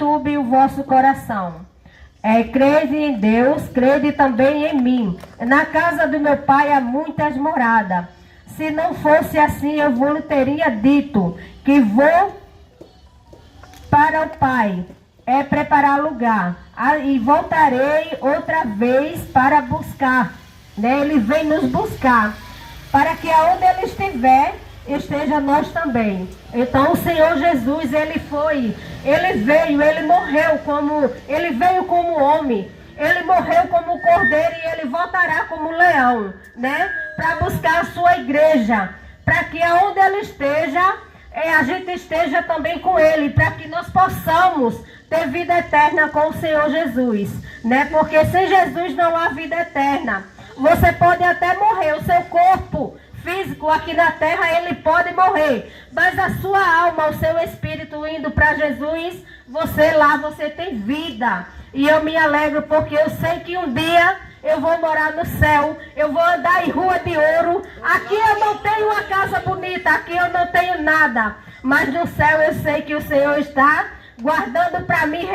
perturbe o vosso coração. Crede em Deus, crede também em mim. Na casa do meu pai há muitas moradas. Se não fosse assim, eu vos teria dito que vou para o Pai, preparar lugar. E voltarei outra vez para buscar. Né? Ele vem nos buscar, para que aonde ele estiver, esteja nós também. Então o Senhor Jesus, ele veio, ele veio como homem, ele morreu como cordeiro e ele voltará como leão, né? Para buscar a sua igreja, para que aonde ele esteja, a gente esteja também com ele, para que nós possamos ter vida eterna com o Senhor Jesus, né? Porque sem Jesus não há vida eterna. Você pode até morrer, o seu corpo físico aqui na terra, ele pode morrer, mas a sua alma, o seu espírito indo para Jesus, você tem vida. E eu me alegro porque eu sei que um dia eu vou morar no céu, eu vou andar em rua de ouro. Aqui eu não tenho uma casa bonita, aqui eu não tenho nada, mas no céu eu sei que o Senhor está guardando para mim,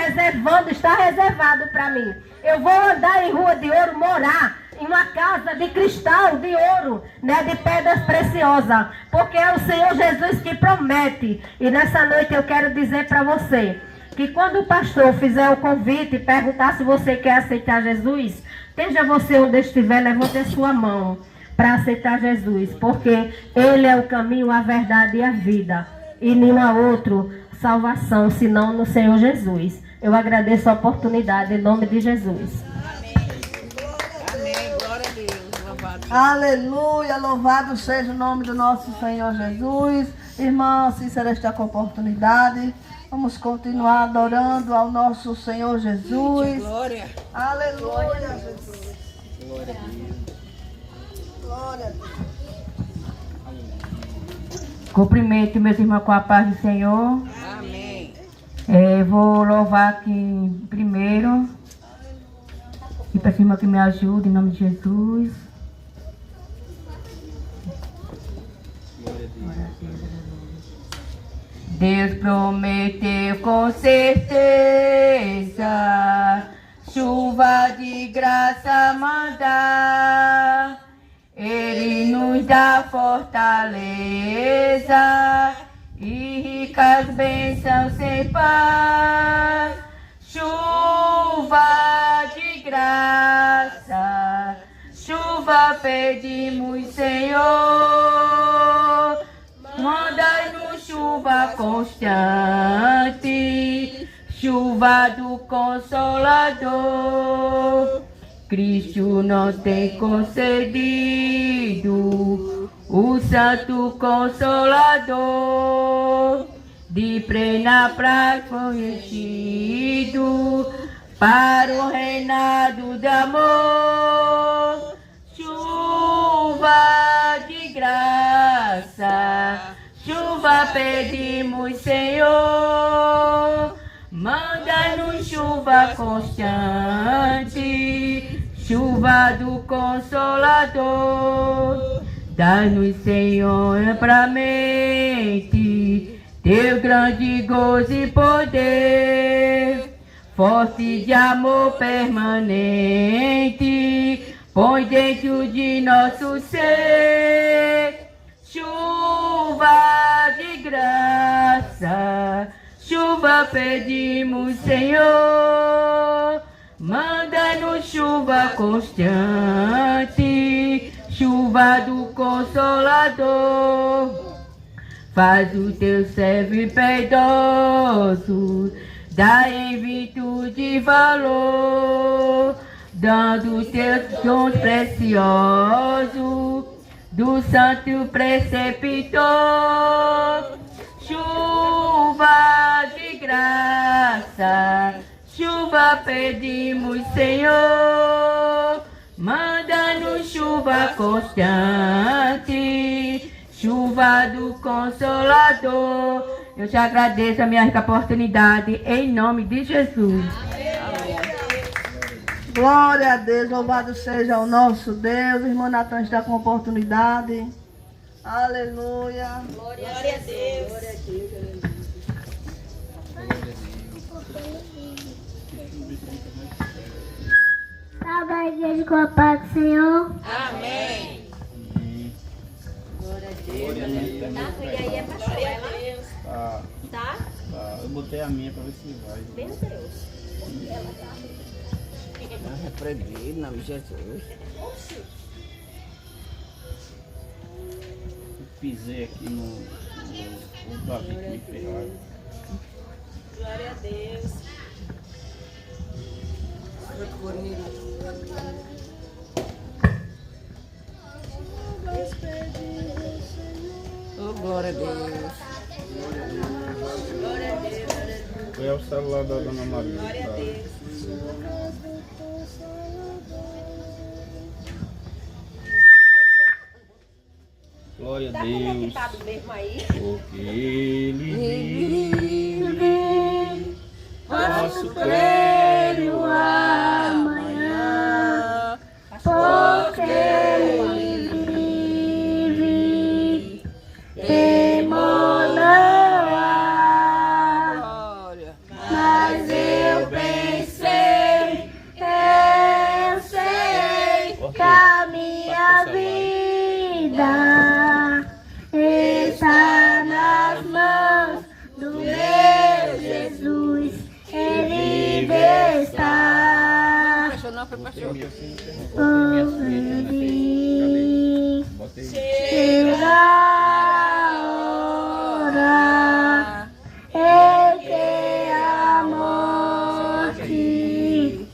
está reservado para mim. Eu vou andar em rua de ouro, morar em uma casa de cristal, de ouro, né, de pedras preciosas, porque é o Senhor Jesus que promete. E nessa noite eu quero dizer para você, que quando o pastor fizer o convite e perguntar se você quer aceitar Jesus, esteja você onde estiver, levante a sua mão para aceitar Jesus, porque Ele é o caminho, a verdade e a vida, e nenhuma outra salvação senão no Senhor Jesus. Eu agradeço a oportunidade em nome de Jesus. Aleluia, louvado seja o nome do nosso Senhor Jesus. Irmã Cícera está com a oportunidade. Vamos continuar adorando ao nosso Senhor Jesus. Glória. Aleluia, Jesus. Glória a Deus. Glória a Deus. Cumprimento meus irmãos com a paz do Senhor. Amém. Vou louvar aqui primeiro. E peço irmã que me ajude em nome de Jesus. Deus prometeu com certeza chuva de graça mandar. Ele nos dá fortaleza e ricas bênçãos sem par. Chuva de graça, chuva pedimos, Senhor. Manda-nos chuva constante, chuva do Consolador. Cristo nos tem concedido o Santo Consolador. De plena paz conhecido para o reinado de amor. Chuva de graça, chuva pedimos, Senhor. Manda-nos chuva constante, chuva do Consolador. Dá-nos, Senhor, amplamente teu grande gozo e poder, forte de amor permanente, põe dentro de nosso ser. Chuva de graça, chuva pedimos, Senhor. Manda-nos chuva constante, chuva do Consolador. Faz o teu servo impiedoso, dá em virtude e valor, dando teus dons preciosos do santo preceptor. Chuva de graça, chuva pedimos, Senhor. Manda-nos chuva constante, chuva do Consolador. Eu te agradeço a minha rica oportunidade, em nome de Jesus. Glória a Deus, louvado seja o nosso Deus. Irmão Natan está com oportunidade. Aleluia. Glória a Deus. Glória a Deus. igreja com a paz do Senhor. Amém. Glória a Deus. Tá, e aí é pastor, ela? Tá? Eu botei a minha pra ver se vai. Meu Deus. Repreender em nome de Jesus. Pisei aqui no Davi que me ferrou. Glória a Deus. Oh, glória a Deus. Glória a Deus. Foi ao celular da Dona Maria. Glória a Deus. Glória a Tá Deus. conectado mesmo aí? Porque Ele vive, posso crer no amanhã, porque Ele vive, temor não há. Mas eu bem sei que a minha vida está nas mãos do meu Jesus. Ele está. Chega a hora em que a morte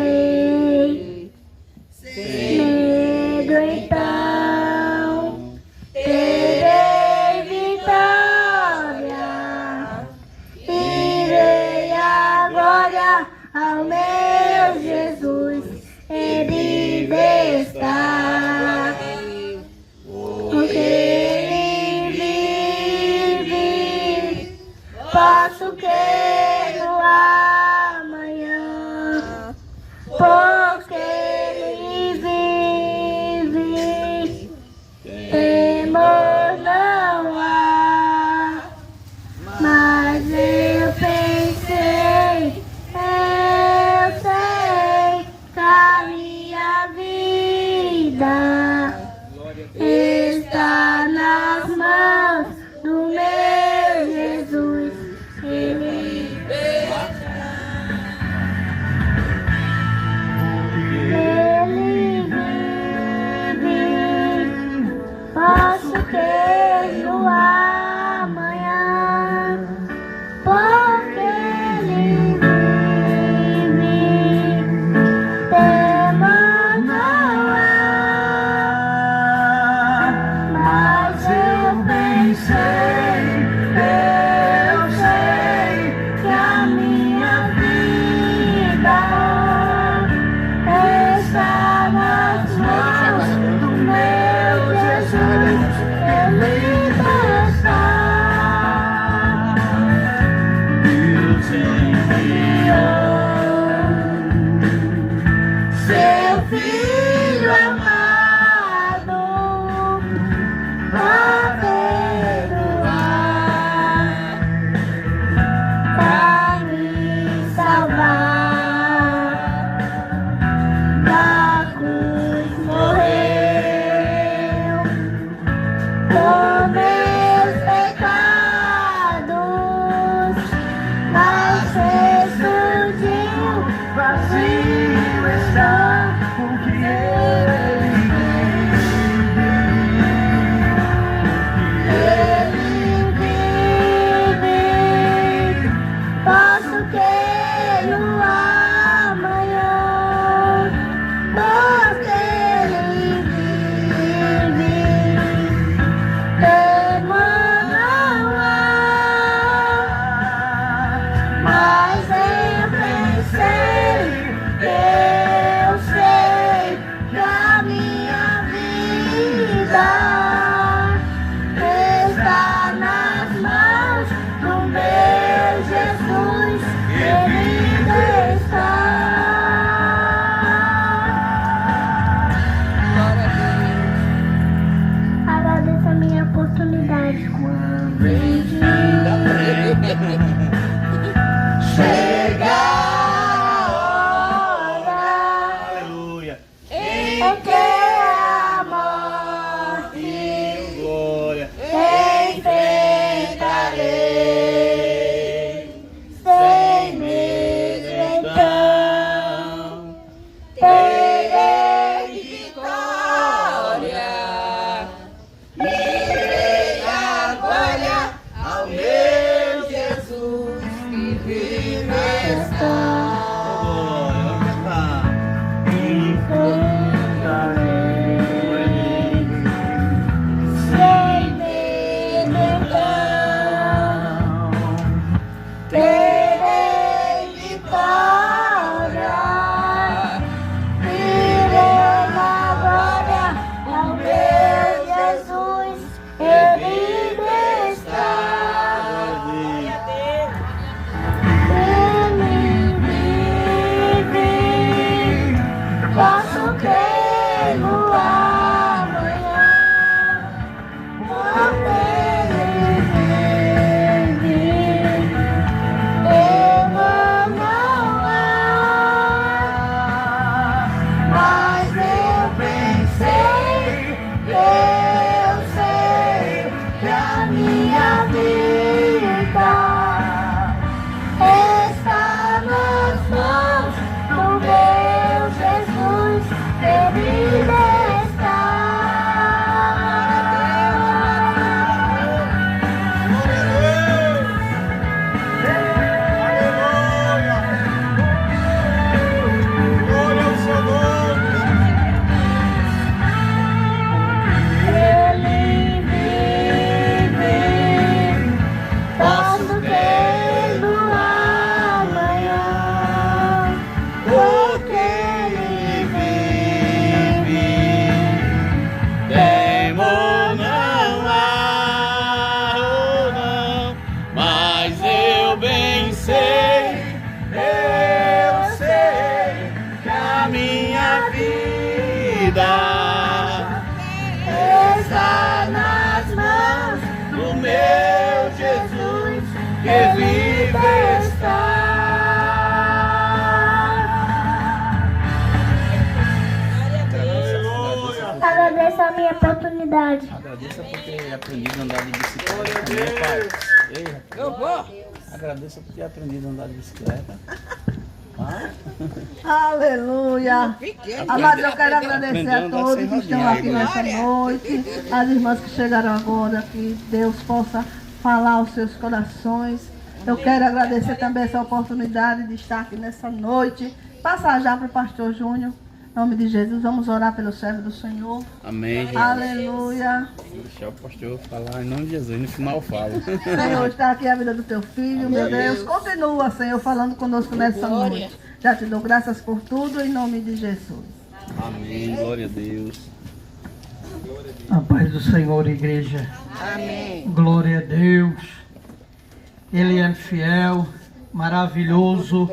enfrentarei. Medo então terei vitória. Irei agora ao meu Jesus. Ele está, porque Ele vive. Posso crer no amanhã, porque Ele vive. Temor não há, mas eu pensei, eu sei que a minha vida está nas mãos do meu Jesus. Ele vive, posso crer no amanhã, porque Ele vive, temor não há, mas eu pensei, eu sei que a minha vida está nas mãos do meu Jesus. Ele está. Deus enviou seu Filho amado para perdoar, para me salvar. Na cruz morreu por meus pecados, mas ressurgiu. Vazio está porque Ele vive. Posso crer no amanhã, porque Ele vive. Temor não há, mas eu pensei, eu sei que a minha vida está nas mãos do meu Jesus. Ele está. Agradeço a minha oportunidade quando chega a que vive está. Agradeço a minha oportunidade. Agradeça por ter aprendido a andar de bicicleta também, pai. Ei, rapaz. Agradeça por ter aprendido a andar de bicicleta. Aleluia. Amados, eu quero agradecer a todos que estão aqui nessa noite, as irmãs que chegaram agora, que Deus possa falar aos seus corações. Eu quero agradecer também essa oportunidade de estar aqui nessa noite. Passar já para o pastor Júnior. Em nome de Jesus, vamos orar pelo servo do Senhor. Amém, Jesus. Aleluia. Vou deixar o pastor falar em nome de Jesus, no final eu falo. Senhor, está aqui a vida do teu filho, meu Deus. Continua, Senhor, falando conosco nessa noite. Já te dou graças por tudo, em nome de Jesus. Amém, glória a Deus. A paz do Senhor, igreja. Amém. Glória a Deus. Ele é fiel, maravilhoso.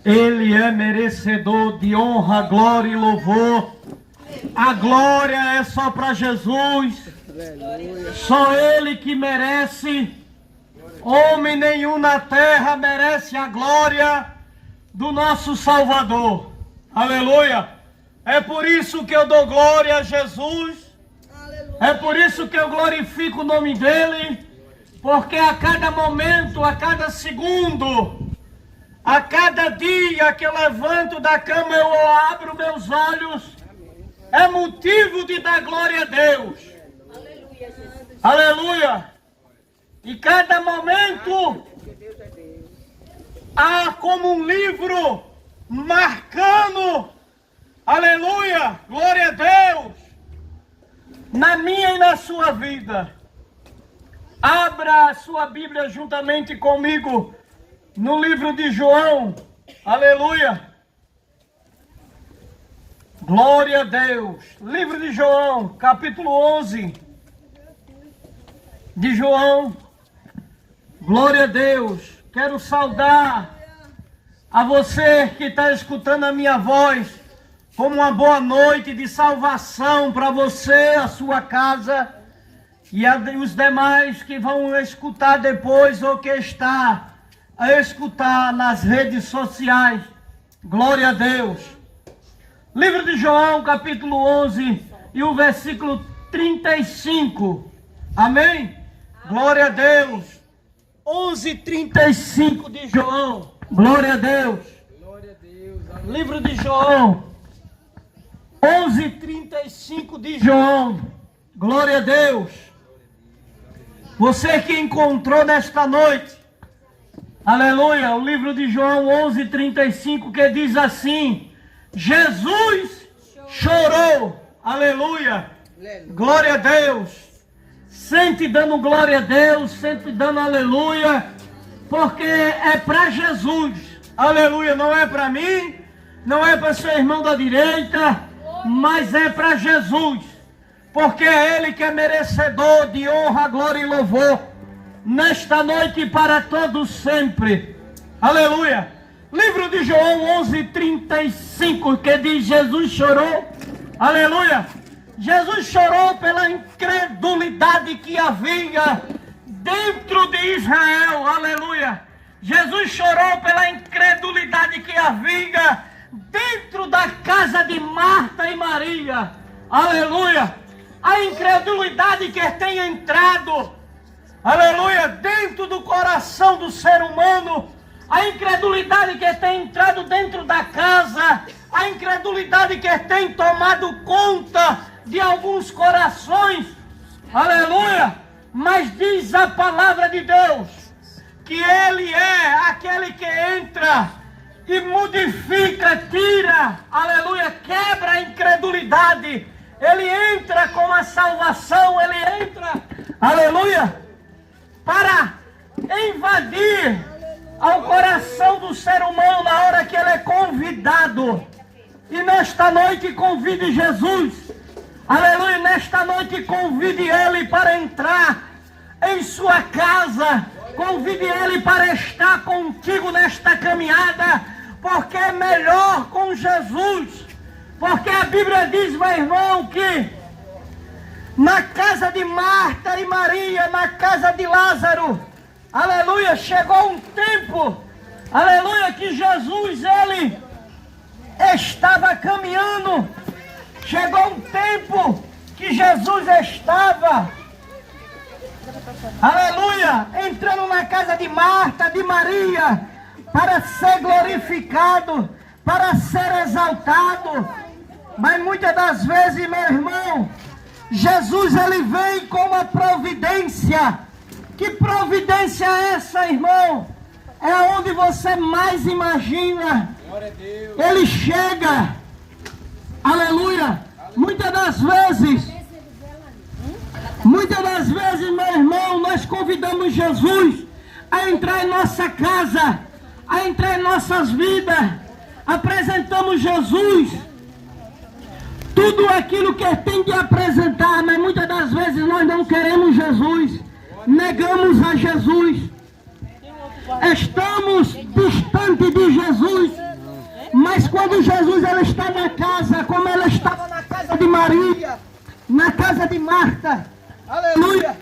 Ele é merecedor de honra, glória e louvor. A glória é só para Jesus. Só Ele que merece. Homem nenhum na terra merece a glória do nosso Salvador. Aleluia. É por isso que eu dou glória a Jesus. É por isso que eu glorifico o nome dele. Porque a cada momento, a cada segundo, a cada dia que eu levanto da cama, eu abro meus olhos, é motivo de dar glória a Deus. Aleluia. E cada momento há como um livro marcando, aleluia, glória a Deus, na minha e na sua vida. Abra a sua Bíblia juntamente comigo no livro de João. Aleluia. Glória a Deus. Livro de João, capítulo 11. De João. Glória a Deus. Quero saudar a você que está escutando a minha voz como uma boa noite de salvação para você, a sua casa. E os demais que vão escutar depois ou que está a escutar nas redes sociais. Glória a Deus. Livro de João, capítulo 11 e o versículo 35. Amém? Glória a Deus. 11:35 de João. Glória a Deus. Livro de João. 11:35 de João. Glória a Deus. Você que encontrou nesta noite, aleluia, o livro de João 11:35, que diz assim: Jesus chorou, aleluia, glória a Deus. Sente dando glória a Deus, sente dando aleluia, porque é para Jesus, aleluia, não é para mim, não é para seu irmão da direita, mas é para Jesus. Porque é Ele que é merecedor de honra, glória e louvor, nesta noite e para todos sempre. Aleluia. Livro de João 11:35, que diz: Jesus chorou. Aleluia. Jesus chorou pela incredulidade que havia dentro de Israel. Aleluia. Jesus chorou pela incredulidade que havia dentro da casa de Marta e Maria. Aleluia. A incredulidade que tem entrado, aleluia, dentro do coração do ser humano, a incredulidade que tem entrado dentro da casa, a incredulidade que tem tomado conta de alguns corações, aleluia, mas diz a palavra de Deus, que Ele é aquele que entra e modifica, tira, aleluia, quebra a incredulidade. Ele entra com a salvação, Ele entra, aleluia, para invadir ao coração do ser humano na hora que ele é convidado. E nesta noite convide Jesus, aleluia, nesta noite convide Ele para entrar em sua casa, convide Ele para estar contigo nesta caminhada, porque é melhor com Jesus. Porque a Bíblia diz, meu irmão, que na casa de Marta e Maria, na casa de Lázaro, aleluia, chegou um tempo, aleluia, que Jesus, ele estava caminhando. Chegou um tempo que Jesus estava, aleluia, entrando na casa de Marta, de Maria, para ser glorificado, para ser exaltado. Mas muitas das vezes, meu irmão, Jesus ele vem com uma providência. Que providência é essa, irmão? É onde você mais imagina. Ele chega, aleluia, muitas das vezes, meu irmão, nós convidamos Jesus a entrar em nossa casa, a entrar em nossas vidas, apresentamos Jesus, tudo aquilo que tem de apresentar, mas muitas das vezes nós não queremos Jesus, negamos a Jesus, estamos distantes de Jesus. Mas quando Jesus ele está na casa, como ele estava na casa de Maria, na casa de Marta, aleluia,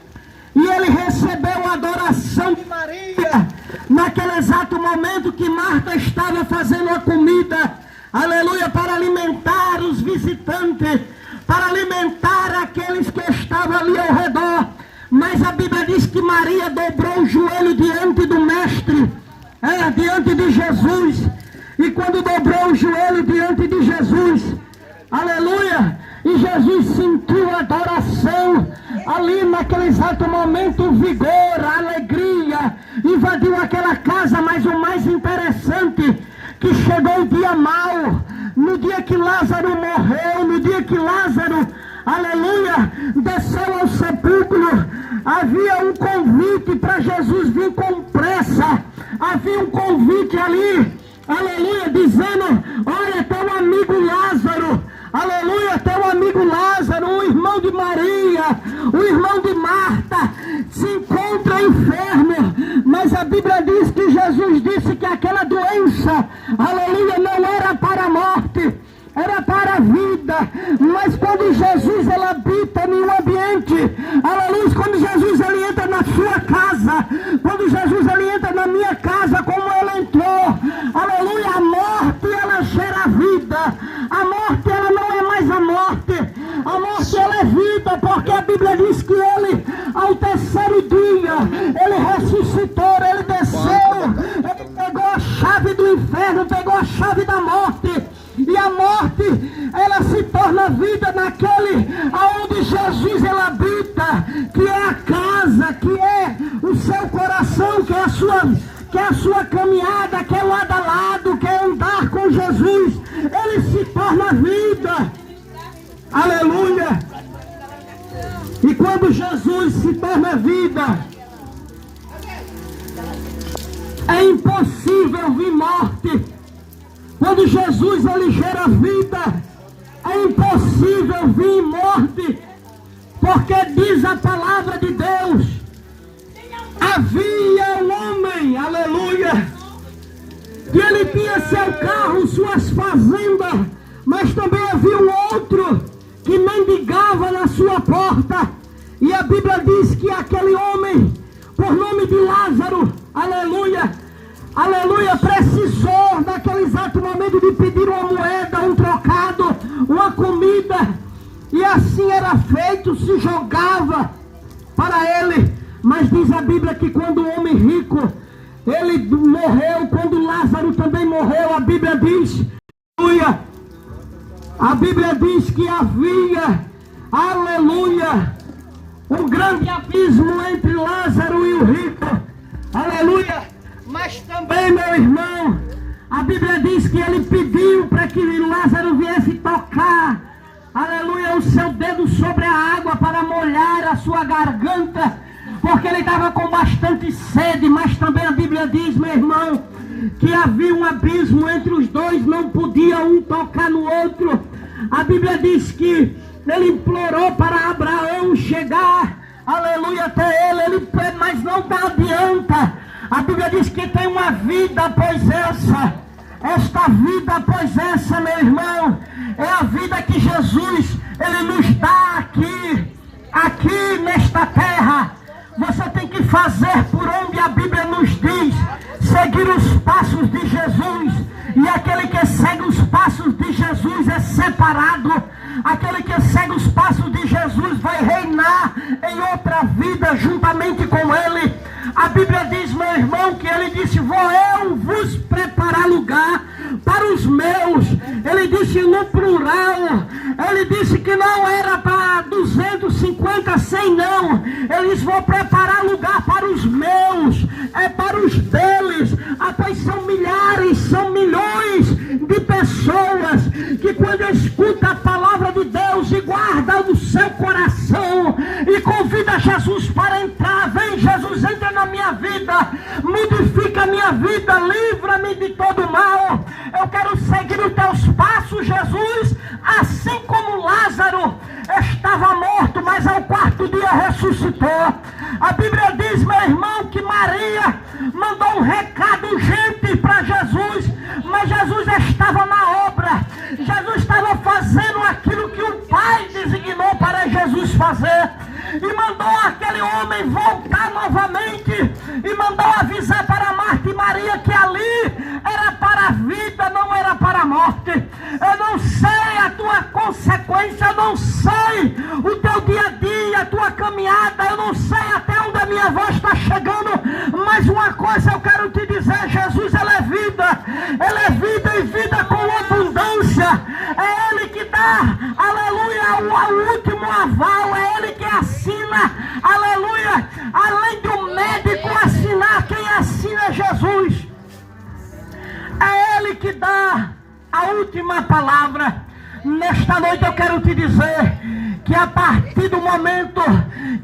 e ele recebeu a adoração de Maria, naquele exato momento que Marta estava fazendo a comida, aleluia, para alimentar os visitantes, para alimentar aqueles que estavam ali ao redor. Mas a Bíblia diz que Maria dobrou o joelho diante do Mestre, diante de Jesus. E quando dobrou o joelho diante de Jesus, aleluia, e Jesus sentiu a adoração, ali naquele exato momento, o vigor, a alegria, invadiu aquela casa. Mas o mais interessante, que chegou o dia mau, no dia que Lázaro morreu, no dia que Lázaro, aleluia, desceu ao sepulcro, havia um convite para Jesus vir com pressa, havia um convite ali, aleluia, dizendo: olha, teu amigo Lázaro, aleluia, teu amigo Lázaro, o irmão de Maria, o irmão de Marta, se encontra enfermo. Mas a Bíblia diz que Jesus disse que aquela doença, aleluia, não era para a morte, era para a vida. Mas quando Jesus ele habita em um ambiente, aleluia, quando Jesus ele entra na sua casa, quando Jesus ele entra na minha casa, como ele entrou, aleluia, a morte ela gera vida. A morte ela não é mais a morte ela é vida, porque a Bíblia diz que ele, ao terceiro dia, ele ressuscitou, ele desceu, ele pegou a chave do inferno, pegou a chave da morte. E a morte, ela se torna vida naquele aonde Jesus ele habita, que é a casa, que é o seu coração, que é a sua caminhada, que é lado a lado, que é andar com Jesus. Ele se torna vida. Aleluia. E quando Jesus se torna vida, é impossível vir morte. Quando Jesus ele gera vida, é impossível vir morte, porque diz a palavra de Deus, havia um homem, aleluia, que ele tinha seu carro, suas fazendas, mas também havia um outro que mendigava na sua porta. E a Bíblia diz que aquele homem, por nome de Lázaro, aleluia, aleluia, precisou naquele exato momento de pedir uma moeda, um trocado, uma comida. E assim era feito, se jogava para ele. Mas diz a Bíblia que quando o homem rico, ele morreu, quando Lázaro também morreu, a Bíblia diz, aleluia, a Bíblia diz que havia, aleluia, um grande abismo entre Lázaro e o rico, aleluia. Mas também, meu irmão, a Bíblia diz que ele pediu para que Lázaro viesse tocar, aleluia, o seu dedo sobre a água para molhar a sua garganta, porque ele estava com bastante sede. Mas também a Bíblia diz, meu irmão, que havia um abismo entre os dois, não podia um tocar no outro. A Bíblia diz que ele implorou para Abraão chegar, aleluia, até ele, mas não adianta. A Bíblia diz que tem uma vida após essa. Esta vida após essa, meu irmão, é a vida que Jesus, ele nos dá aqui nesta terra. Você tem que fazer por onde a Bíblia nos diz, seguir os passos de Jesus. E aquele que segue os passos de Jesus é separado. Aquele que segue os passos de Jesus vai reinar em outra vida juntamente com Ele. A Bíblia diz, meu irmão, que Ele disse, vou eu vos preparar lugar para os meus. Ele disse no plural. Ele disse que não era para 250, 100 não. Ele disse, vou preparar lugar para os meus. É para os deles. Pois são milhares, são milhões de pessoas que quando escuta a palavra de Deus e guarda no seu coração e convida Jesus para entrar, vem Jesus, entra na minha vida, modifica a minha vida, livra-me de todo mal, eu quero seguir os teus passos, Jesus, assim como Lázaro estava morto, mas ao quarto dia ressuscitou. A Bíblia diz, meu irmão, que Maria mandou um recado urgente para Jesus, mas Jesus estava na obra, Jesus estava fazendo aquilo que o Pai designou para Jesus fazer, e mandou aquele homem voltar novamente, e mandou avisar para Marta e Maria que ali era para a vida, não era para a morte. Eu não sei a tua consequência, eu não sei o teu dia a dia, a tua caminhada, eu não sei até onde a minha voz está chegando, mas uma coisa eu quero te dizer, Jesus, Ele é vida e vida com abundância. É Ele que dá, aleluia, o último aval, é Ele que assina, aleluia, além do médico assinar, quem assina é Jesus. É Ele que dá a última palavra. Nesta noite eu quero te dizer que a partir do momento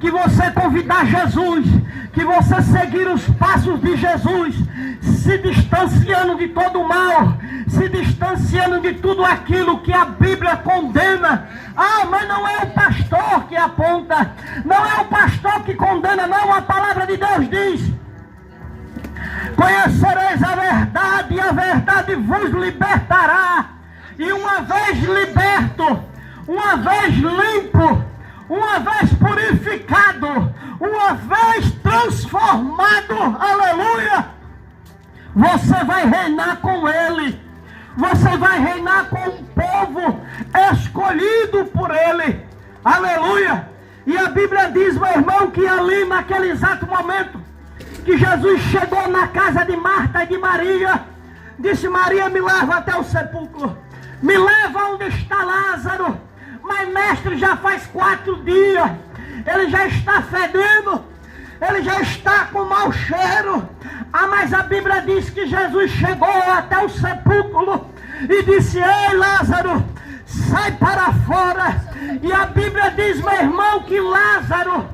que você convidar Jesus, que você seguir os passos de Jesus, se distanciando de todo o mal, se distanciando de tudo aquilo que a Bíblia condena. Mas não é o pastor que aponta, não é o pastor que condena, não, a palavra de Deus diz: conhecereis a verdade e a verdade vos libertará. E uma vez liberto, uma vez limpo, uma vez purificado, uma vez transformado, aleluia, você vai reinar com Ele, você vai reinar com um povo escolhido por Ele, aleluia. E a Bíblia diz, meu irmão, que ali naquele exato momento que Jesus chegou na casa de Marta e de Maria, disse: Maria, me leva até o sepulcro, me leva onde está Lázaro. Mas mestre, já faz 4 dias, ele já está fedendo, ele já está com mau cheiro. Mas a Bíblia diz que Jesus chegou até o sepulcro e disse: ei, Lázaro, sai para fora. E a Bíblia diz, meu irmão, que Lázaro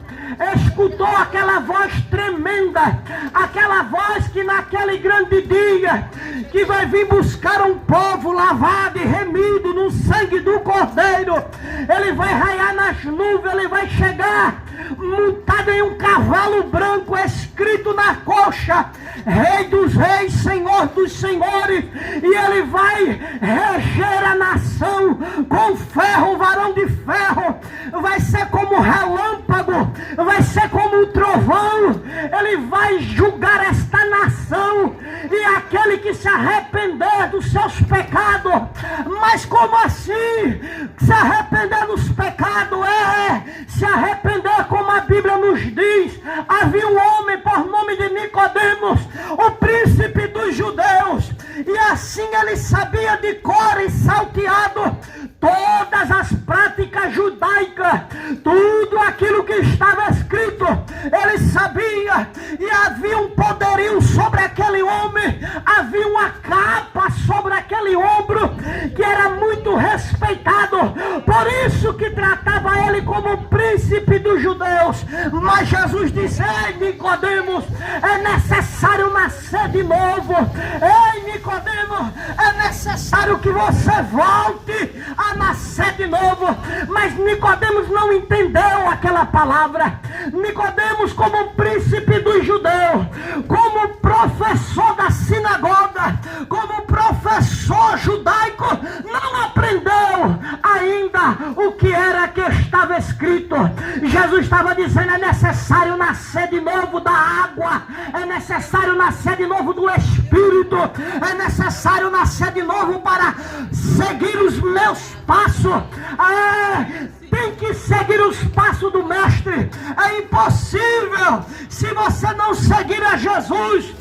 escutou aquela voz tremenda, aquela voz que naquele grande dia, que vai vir buscar um povo lavado e remido no sangue do Cordeiro, ele vai raiar nas nuvens, ele vai chegar montado em um cavalo branco, escrito na coxa: Rei dos Reis, Senhor dos Senhores, e ele vai reger a nação com ferro, varão de ferro, vai ser como relâmpago, vai ser como um trovão, ele vai julgar esta nação, e aquele que se arrepender dos seus pecados. Mas como assim? Se arrepender dos pecados se arrepender, como a Bíblia nos diz. Havia um homem por nome de Nicodemos, o príncipe dos judeus, e assim ele sabia de cor e salteado todas as práticas judaicas, tudo aquilo que estava escrito, ele sabia. E havia um poderio sobre aquele homem, havia uma capa sobre aquele ombro, que era muito respeitado, por isso que tratava ele como príncipe dos judeus. Mas Jesus disse: ei, Nicodemos, é necessário nascer de novo. Ei, Nicodemos, é necessário que você volte a nascer de novo. Mas Nicodemos não entendeu aquela palavra. Nicodemos, como príncipe dos judeus, como professor da sinagoga, como professor judaico, não aprendeu ainda o que era que estava escrito. Jesus estava dizendo: é necessário nascer de novo da água, é necessário nascer de novo do Espírito, é necessário nascer de novo para seguir os meus passos. Tem que seguir os passos do Mestre. É impossível, se você não seguir a Jesus,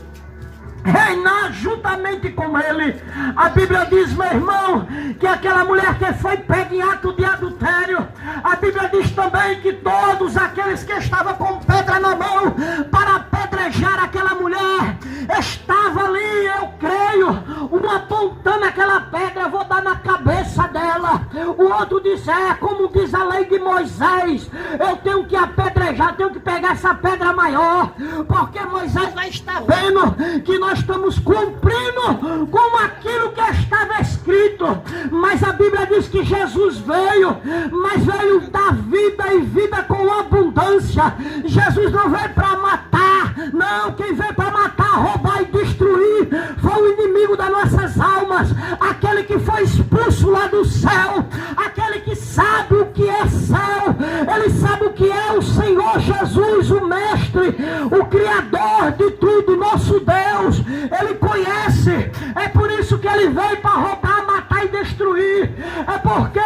reinar juntamente com Ele. A Bíblia diz, meu irmão, que aquela mulher que foi pega em ato de adultério, a Bíblia diz também que todos aqueles que estavam com pedra na mão para apedrejar aquela mulher, estava ali, eu creio, um apontando aquela pedra: vou dar na cabeça dela. O outro disse: como diz a lei de Moisés, eu tenho que apedrejar, tenho que pegar essa pedra maior, porque Moisés vai estar vendo que nós estamos cumprindo com aquilo que estava escrito. Mas a Bíblia diz que Jesus veio, mas veio dar vida e vida com abundância. Jesus não veio para matar, não. Quem veio para matar, roubar e destruir foi o inimigo das nossas almas, aquele que foi expulso lá do céu, aquele que sabe o que é céu, ele sabe o que é o Senhor Jesus, o Mestre, o Criador de tudo, nosso Deus. Ele conhece. É por isso que ele veio para roubar, matar e destruir. É porque,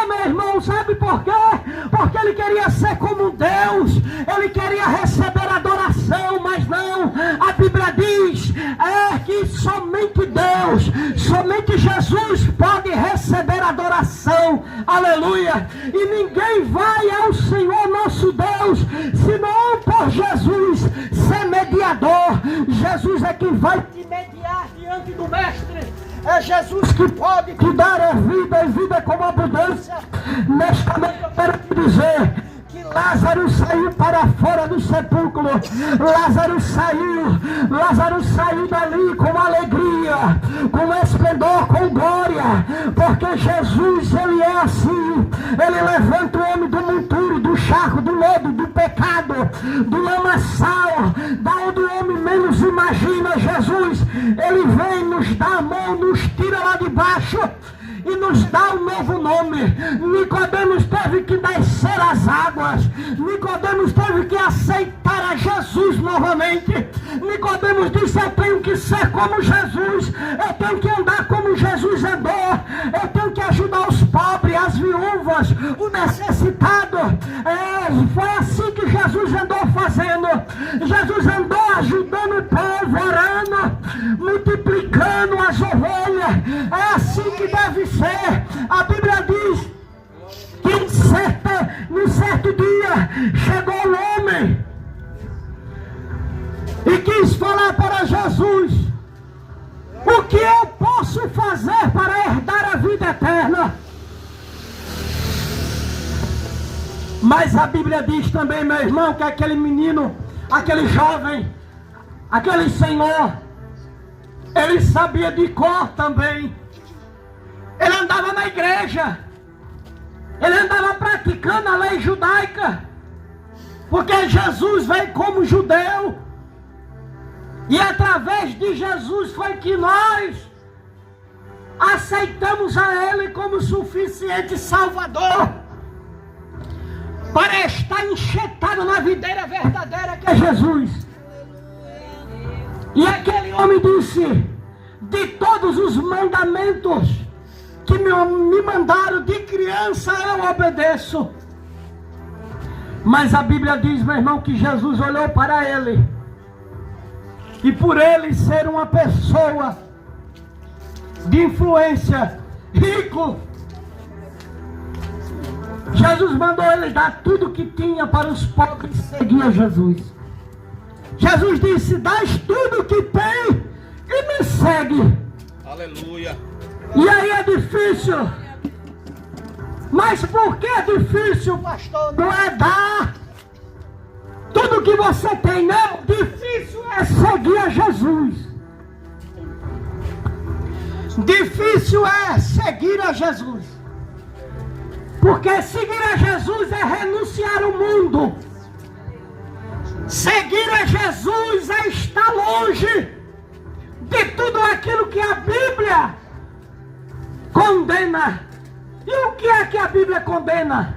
meu irmão, sabe por quê? Porque ele queria ser como Deus, ele queria receber adoração, mas não. A Bíblia diz que somente Deus, somente Jesus pode receber adoração. Aleluia. E ninguém vai ao Senhor nosso Deus senão por Jesus ser mediador. Jesus é quem vai te mediar diante do Mestre. É Jesus que pode te dar a vida e vida com abundância. Nesta noite eu quero te dizer que Lázaro saiu para fora do sepulcro. Lázaro saiu dali com alegria, com esplendor, com glória, porque Jesus, ele é assim. Ele levanta o homem do monturo, do charco, do lodo, do pecado, do lamaçal, da onde o homem menos imagina. Jesus, ele vem, nos dá a mão, nos tira lá de baixo e nos dá um novo nome. Nicodemos teve que descer as águas. Nicodemos teve que aceitar a Jesus novamente. Nicodemos disse: eu tenho que ser como Jesus, eu tenho que andar como Jesus andou, eu tenho que ajudar os pobres, as viúvas, o necessitado. Foi assim que Jesus andou fazendo. Jesus andou ajudando o povo, orando, multiplicando as ovelhas. É assim que deve ser. A Bíblia diz que num certo dia chegou um homem e quis falar para Jesus: o que eu posso fazer para herdar a vida eterna? Mas a Bíblia diz também, meu irmão, que aquele menino, aquele jovem, aquele senhor, ele sabia de cor também. Ele andava na igreja, ele andava praticando a lei judaica, porque Jesus veio como judeu, e através de Jesus foi que nós aceitamos a Ele como suficiente Salvador, para estar enxertado na videira verdadeira que é Jesus. E aquele homem disse: de todos os mandamentos que me mandaram de criança eu obedeço. Mas a Bíblia diz, meu irmão, que Jesus olhou para ele, e por ele ser uma pessoa de influência, rico, Jesus mandou ele dar tudo o que tinha para os pobres e seguir a Jesus. Jesus disse: dás tudo o que tem e me segue. Aleluia. E aí é difícil. Mas por que é difícil, pastor? Não é dar tudo que você tem, não. Difícil é seguir a Jesus. Difícil é seguir a Jesus. Porque seguir a Jesus é renunciar ao mundo. Seguir a Jesus é estar longe de tudo aquilo que a Bíblia condena. E o que é que a Bíblia condena?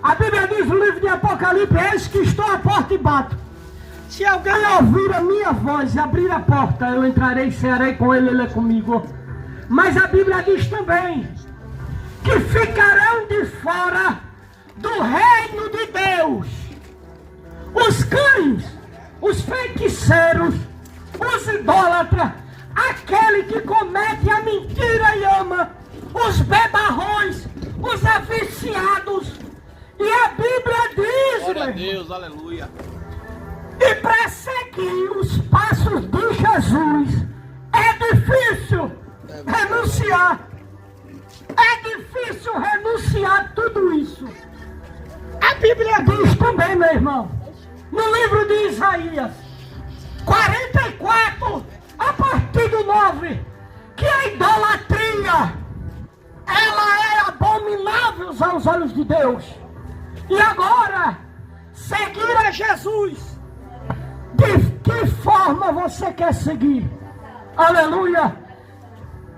A Bíblia diz no livro de Apocalipse: eis que estou à porta e bato. Se alguém ouvir a minha voz e abrir a porta, eu entrarei e cearei com ele, ele é comigo. Mas a Bíblia diz também que ficarão de fora do reino de Deus os cães, os feiticeiros, os idólatras, aquele que comete a mentira e ama, os bebarrões, os aviciados. E a Bíblia diz, glória a Deus, aleluia. E para seguir os passos de Jesus é difícil renunciar. É difícil renunciar a tudo isso. A Bíblia diz também, meu irmão, no livro de Isaías 44, a partir do 9, que a idolatria, ela é abominável aos olhos de Deus. E agora, seguir a Jesus, de que forma você quer seguir? Aleluia!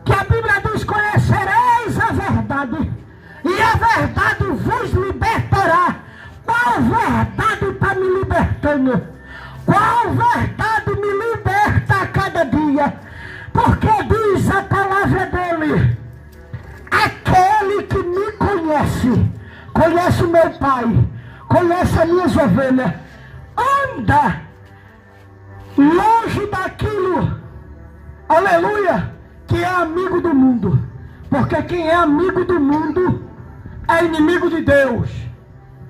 Que a Bíblia diz: conhecereis a verdade, e a verdade vos libertará. Qual verdade está me libertando? Qual verdade me liberta a cada dia? Porque diz a palavra dele: aquele que me conhece, conhece o meu Pai, conhece as minhas ovelhas, anda longe daquilo, aleluia, que é amigo do mundo. Porque quem é amigo do mundo é inimigo de Deus.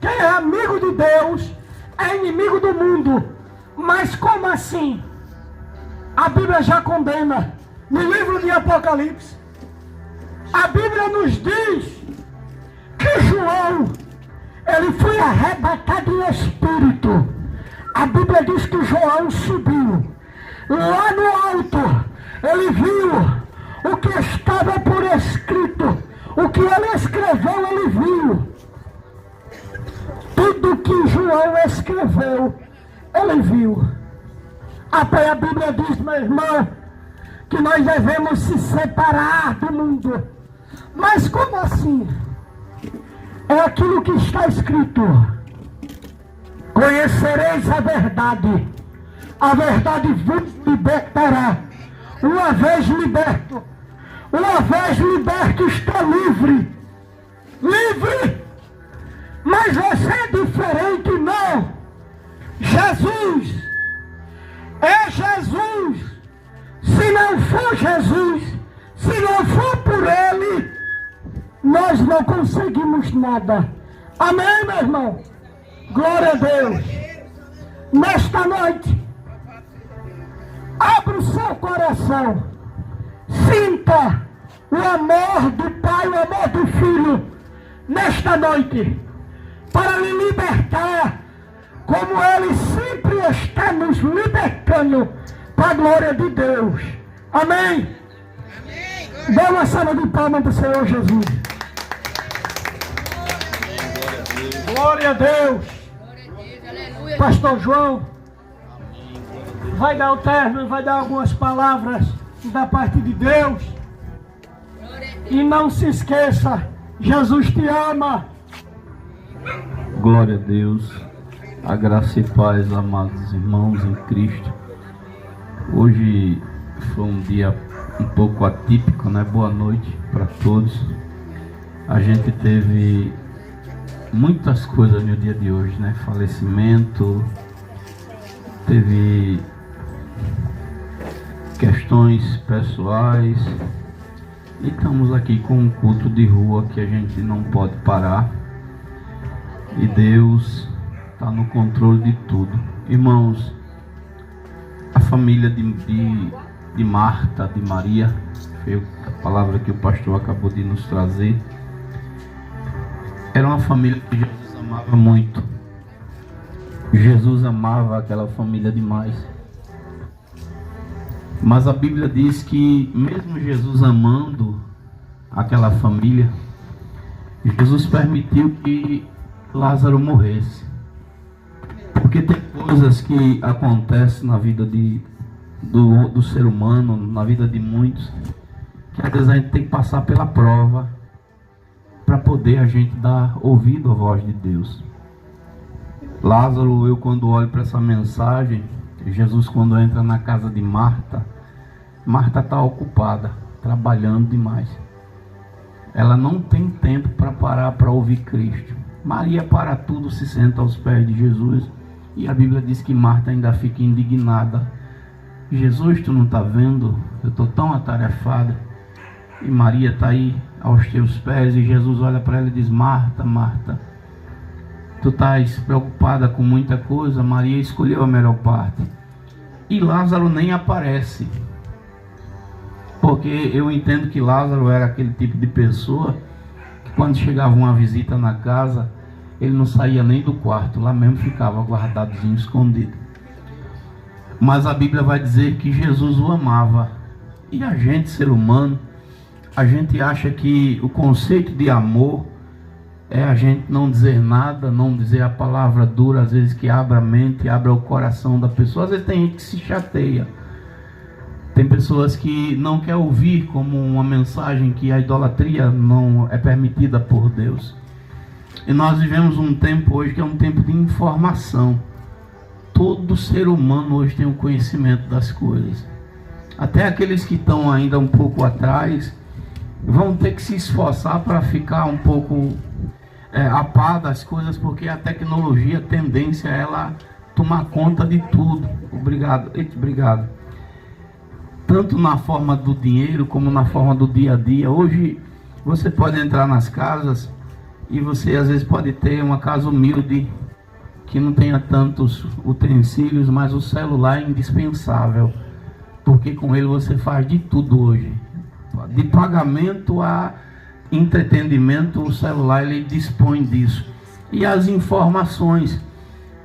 Quem é amigo de Deus é inimigo do mundo. Mas como assim? A Bíblia já condena. No livro de Apocalipse, a Bíblia nos diz que João, ele foi arrebatado em espírito. A Bíblia diz que João subiu. Lá no alto, ele viu o que estava por escrito. O que ele escreveu, ele viu. Tudo que João escreveu, ele viu. Até a Bíblia diz, meu irmão, que nós devemos se separar do mundo. Mas como assim? É aquilo que está escrito: conhecereis a verdade vos libertará. Uma vez liberto está livre. Livre! Mas você é diferente, não. Jesus é Jesus. Se não for Jesus, se não for por Ele, nós não conseguimos nada. Amém, meu irmão? Glória a Deus. Nesta noite, abra o seu coração. Sinta o amor do Pai, o amor do Filho, nesta noite, para lhe libertar, como Ele sempre está nos libertando, para a glória de Deus. Amém? Dá uma salva de palmas para o Senhor Jesus. Glória a Deus. Pastor João vai dar o término, vai dar algumas palavras da parte de Deus. E não se esqueça, Jesus te ama. Glória a Deus. A graça e paz, amados irmãos em Cristo. Hoje foi um dia um pouco atípico, né? Boa noite para todos. A gente teve muitas coisas no dia de hoje, né? Falecimento, teve questões pessoais, e estamos aqui com um culto de rua que a gente não pode parar, e Deus está no controle de tudo. Irmãos, a família de Marta, de Maria, foi a palavra que o pastor acabou de nos trazer. Era uma família que Jesus amava muito. Jesus amava aquela família demais. Mas a Bíblia diz que mesmo Jesus amando aquela família, Jesus permitiu que Lázaro morresse. Porque tem coisas que acontecem na vida do ser humano, na vida de muitos, que às vezes a gente tem que passar pela prova para poder a gente dar ouvido à voz de Deus. Lázaro, eu quando olho para essa mensagem, Jesus quando entra na casa de Marta, Marta está ocupada, trabalhando demais. Ela não tem tempo para parar para ouvir Cristo. Maria para tudo, se senta aos pés de Jesus. E a Bíblia diz que Marta ainda fica indignada. Jesus, tu não está vendo? Eu estou tão atarefada. E Maria está aí aos teus pés. E Jesus olha para ela e diz: Marta, Marta, tu estás preocupada com muita coisa. Maria escolheu a melhor parte. E Lázaro nem aparece. Porque eu entendo que Lázaro era aquele tipo de pessoa que quando chegava uma visita na casa, ele não saía nem do quarto, lá mesmo ficava guardadozinho, escondido. Mas a Bíblia vai dizer que Jesus o amava. E a gente, ser humano, a gente acha que o conceito de amor é a gente não dizer nada, não dizer a palavra dura, às vezes que abra a mente, abra o coração da pessoa. Às vezes tem gente que se chateia. Tem pessoas que não querem ouvir como uma mensagem que a idolatria não é permitida por Deus. E nós vivemos um tempo hoje que é um tempo de informação. Todo ser humano hoje tem o conhecimento das coisas. Até aqueles que estão ainda um pouco atrás vão ter que se esforçar para ficar um pouco a par das coisas, porque a tecnologia, a tendência é ela tomar conta de tudo. Obrigado. Tanto na forma do dinheiro como na forma do dia a dia. Hoje você pode entrar nas casas e você às vezes pode ter uma casa humilde que não tenha tantos utensílios, mas o celular é indispensável, porque com ele você faz de tudo hoje, de pagamento a entretenimento. O celular ele dispõe disso. E as informações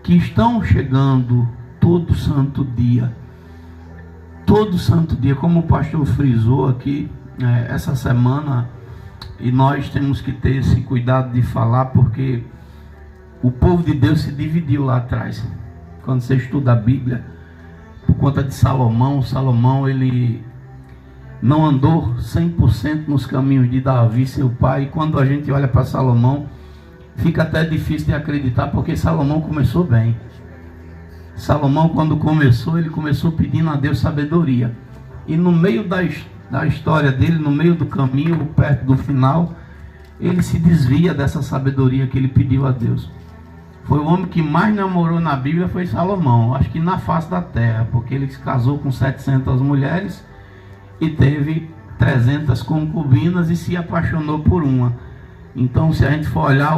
que estão chegando todo santo dia, como o pastor frisou aqui essa semana, e nós temos que ter esse cuidado de falar, porque o povo de Deus se dividiu lá atrás. Quando você estuda a Bíblia, por conta de Salomão, ele não andou 100% nos caminhos de Davi, seu pai. E quando a gente olha para Salomão, fica até difícil de acreditar, porque Salomão começou bem. Salomão, quando começou, ele começou pedindo a Deus sabedoria. E no meio da história dele, no meio do caminho, perto do final, ele se desvia dessa sabedoria que ele pediu a Deus. Foi o homem que mais namorou na Bíblia, foi Salomão, acho que na face da terra, porque ele se casou com 700 mulheres e teve 300 concubinas e se apaixonou por uma. Então, se a gente for olhar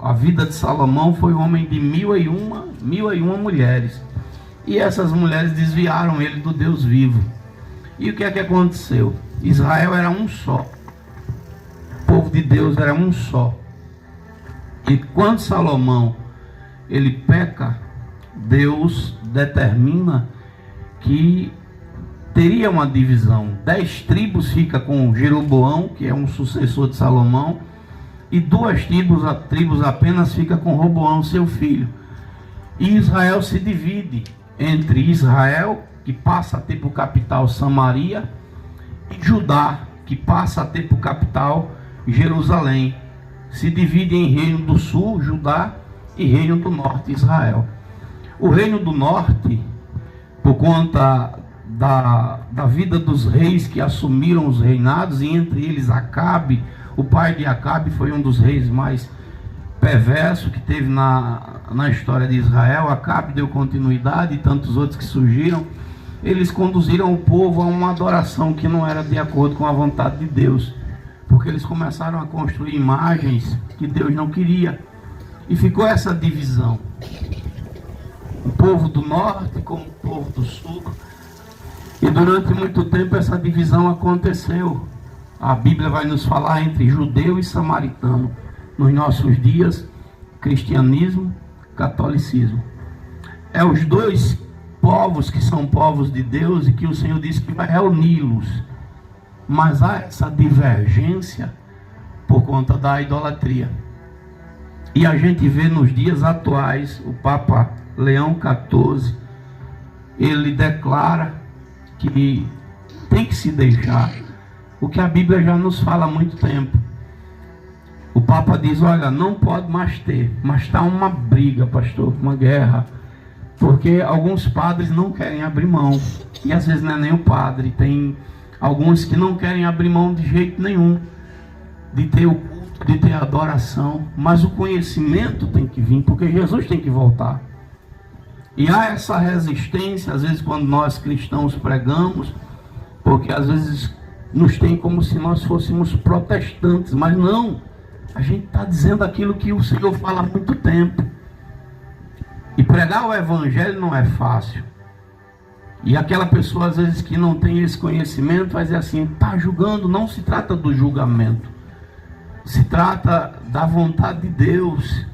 a vida de Salomão, foi um homem de 1001 mulheres. E essas mulheres desviaram ele do Deus vivo. E o que é que aconteceu? Israel era um só. O povo de Deus era um só. E quando Salomão ele peca, Deus determina que teria uma divisão. 10 tribos fica com Jeroboão, que é um sucessor de Salomão, e 2 tribos apenas fica com Roboão, seu filho. E Israel se divide entre Israel, que passa a ter por capital Samaria, e Judá, que passa a ter por capital Jerusalém. Se divide em reino do sul, Judá, e reino do norte, Israel. O reino do norte, por conta da vida dos reis que assumiram os reinados, e entre eles Acabe, o pai de Acabe foi um dos reis mais perversos que teve na história de Israel. Acabe deu continuidade, e tantos outros que surgiram. Eles conduziram o povo a uma adoração que não era de acordo com a vontade de Deus, porque eles começaram a construir imagens que Deus não queria, e ficou essa divisão, o povo do norte com o povo do sul. E durante muito tempo essa divisão aconteceu. A Bíblia vai nos falar entre judeu e samaritano. Nos nossos dias, cristianismo, catolicismo. É os dois povos que são povos de Deus e que o Senhor disse que vai reuni-los. Mas há essa divergência por conta da idolatria. E a gente vê nos dias atuais, o Papa Leão XIV, ele declara que tem que se deixar o que a Bíblia já nos fala há muito tempo. O Papa diz, olha, não pode mais ter, mas está uma briga, pastor, uma guerra, porque alguns padres não querem abrir mão, e às vezes não é nem o padre, tem alguns que não querem abrir mão de jeito nenhum, de ter o culto, de ter a adoração, mas o conhecimento tem que vir, porque Jesus tem que voltar. E há essa resistência, às vezes quando nós cristãos pregamos, porque às vezes nos tem como se nós fôssemos protestantes, mas não, a gente está dizendo aquilo que o Senhor fala há muito tempo. E pregar o Evangelho não é fácil. E aquela pessoa às vezes que não tem esse conhecimento vai dizer assim, está julgando, não se trata do julgamento. Se trata da vontade de Deus.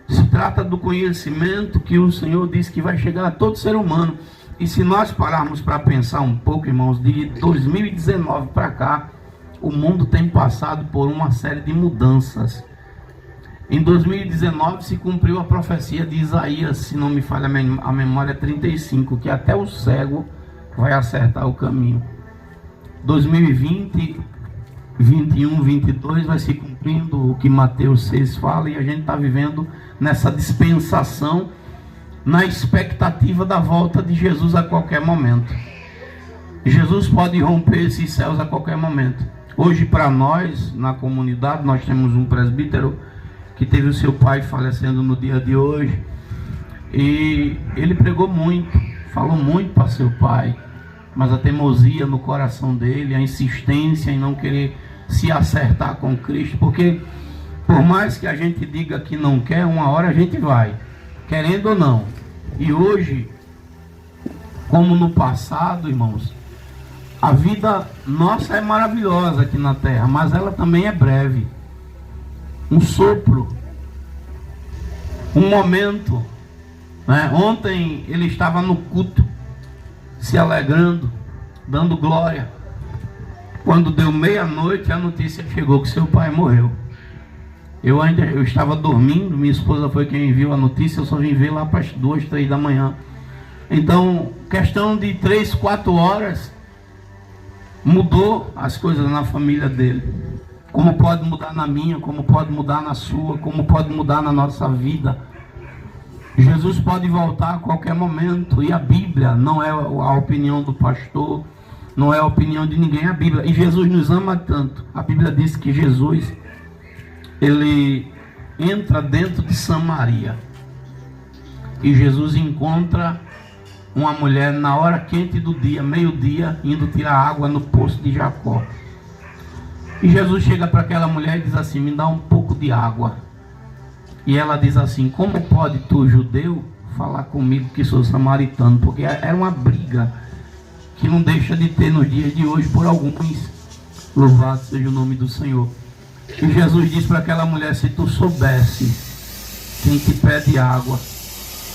Se trata do conhecimento que o Senhor diz que vai chegar a todo ser humano. E se nós pararmos para pensar um pouco, irmãos, de 2019 para cá, o mundo tem passado por uma série de mudanças. Em 2019 se cumpriu a profecia de Isaías, se não me falha a memória, 35, que até o cego vai acertar o caminho. 2020, 21, 22 vai se cumprindo o que Mateus 6 fala, e a gente está vivendo nessa dispensação, na expectativa da volta de Jesus a qualquer momento. Jesus pode romper esses céus a qualquer momento. Hoje, para nós, na comunidade, nós temos um presbítero que teve o seu pai falecendo no dia de hoje, e ele pregou muito, falou muito para seu pai, mas a teimosia no coração dele, a insistência em não querer se acertar com Cristo, porque por mais que a gente diga que não quer, uma hora a gente vai, querendo ou não. E hoje, como no passado, irmãos, a vida nossa é maravilhosa aqui na terra, mas ela também é breve. Um sopro, um momento, né? Ontem ele estava no culto, se alegrando, dando glória. Quando deu meia-noite, a notícia chegou que seu pai morreu. Eu estava dormindo, minha esposa foi quem viu a notícia, eu só vim ver lá para as 2, 3 da manhã. Então, questão de 3, 4 horas, mudou as coisas na família dele. Como pode mudar na minha, como pode mudar na sua, como pode mudar na nossa vida. Jesus pode voltar a qualquer momento, e a Bíblia não é a opinião do pastor, não é a opinião de ninguém, é a Bíblia. E Jesus nos ama tanto. A Bíblia diz que Jesus, ele entra dentro de Samaria, e Jesus encontra uma mulher na hora quente do dia, meio-dia, indo tirar água no poço de Jacó. E Jesus chega para aquela mulher e diz assim, me dá um pouco de água. E ela diz assim, como pode tu, judeu, falar comigo que sou samaritano? Porque era uma briga que não deixa de ter nos dias de hoje por alguns. Louvado seja o nome do Senhor. E Jesus diz para aquela mulher, se tu soubesse quem te pede água,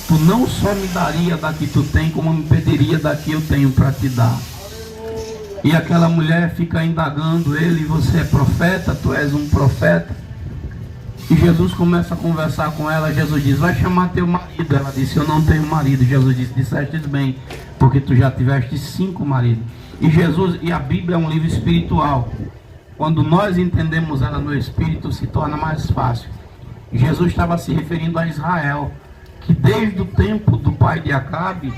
tu não só me daria da que tu tem, como me pediria da que eu tenho para te dar. E aquela mulher fica indagando ele, você é profeta? Tu és um profeta? E Jesus começa a conversar com ela. Jesus diz, vai chamar teu marido. Ela disse, eu não tenho marido. Jesus disse, disseste bem, porque tu já tiveste 5 maridos. E a Bíblia é um livro espiritual. Quando nós entendemos ela no Espírito, se torna mais fácil. Jesus estava se referindo a Israel, que desde o tempo do pai de Acabe,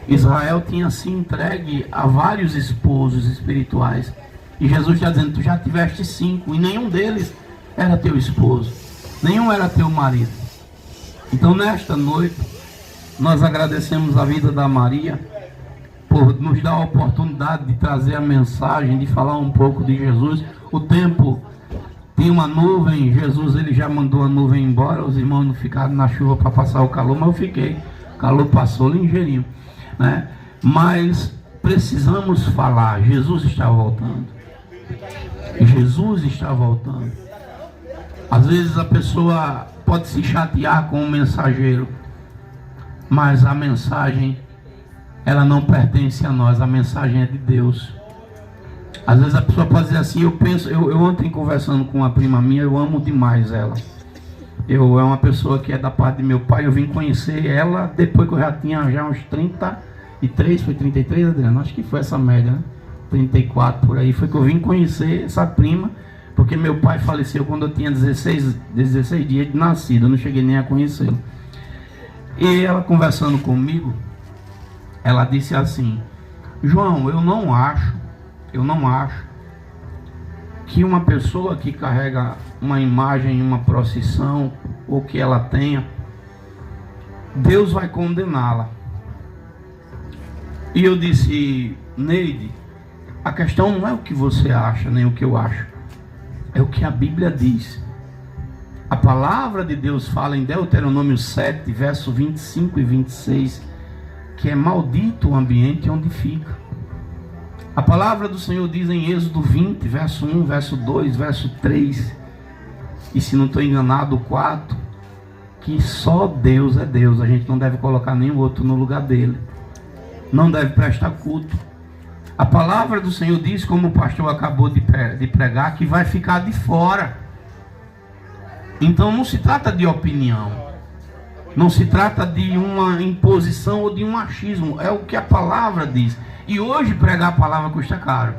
Israel tinha se entregue a vários esposos espirituais. E Jesus está dizendo, tu já tiveste 5, e nenhum deles era teu esposo, nenhum era teu marido. Então nesta noite, nós agradecemos a vida da Maria, por nos dar a oportunidade de trazer a mensagem, de falar um pouco de Jesus. O tempo tinha uma nuvem, Jesus ele já mandou a nuvem embora, os irmãos não ficaram na chuva para passar o calor, mas eu fiquei, o calor passou ligeirinho, né? Mas precisamos falar, Jesus está voltando. Jesus está voltando. Às vezes a pessoa pode se chatear com o mensageiro, mas a mensagem, ela não pertence a nós, a mensagem é de Deus. Às vezes a pessoa pode dizer assim, eu ontem conversando com uma prima minha, eu amo demais ela. É uma pessoa que é da parte de meu pai, eu vim conhecer ela depois que eu já tinha uns 33, foi 33, Adriano? Acho que foi essa média, né? 34 por aí, foi que eu vim conhecer essa prima, Porque meu pai faleceu quando eu tinha 16 dias de nascido, eu não cheguei nem a conhecê-lo. E ela conversando comigo, ela disse assim: João, eu não acho que uma pessoa que carrega uma imagem em uma procissão, ou que ela tenha, Deus vai condená-la. E eu disse: Neide, a questão não é o que você acha, nem o que eu acho, é o que a Bíblia diz. A palavra de Deus fala em Deuteronômio 7, verso 25 e 26, que é maldito o ambiente onde fica. A palavra do Senhor diz em Êxodo 20, verso 1, verso 2, verso 3, e se não estou enganado, o 4, que só Deus é Deus, a gente não deve colocar nenhum outro no lugar dele, não deve prestar culto. A palavra do Senhor diz, como o pastor acabou de pregar, que vai ficar de fora. Então não se trata de opinião, não se trata de uma imposição ou de um achismo, é o que a palavra diz. E hoje pregar a palavra custa caro.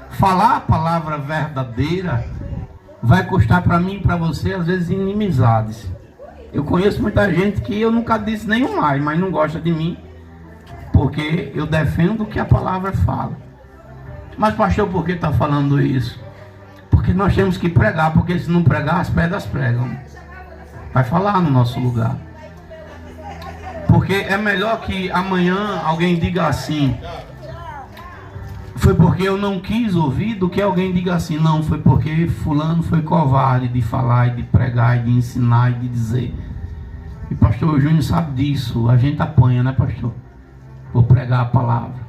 Falar a palavra verdadeira vai custar para mim e para você, às vezes, inimizades. Eu conheço muita gente que eu nunca disse nenhum mais, mas não gosta de mim, porque eu defendo o que a palavra fala. Mas pastor, por que está falando isso? Porque nós temos que pregar, porque se não pregar, as pedras pregam. Vai falar no nosso lugar. Porque é melhor que amanhã alguém diga assim: foi porque eu não quis ouvir, do que alguém diga assim: não, foi porque fulano foi covarde de falar e de pregar e de ensinar e de dizer. E pastor Júnior sabe disso, a gente apanha, né, pastor? Vou pregar a palavra,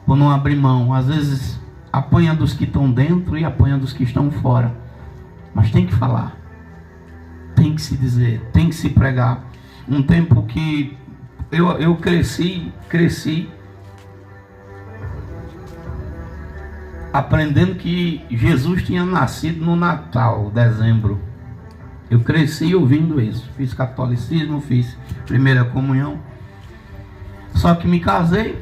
vou não abrir mão. Às vezes apanha dos que estão dentro e apanha dos que estão fora, mas tem que falar, tem que se dizer, tem que se pregar. Um tempo que eu cresci aprendendo que Jesus tinha nascido no Natal, dezembro. Eu cresci ouvindo isso. Fiz catolicismo, fiz primeira comunhão. Só que me casei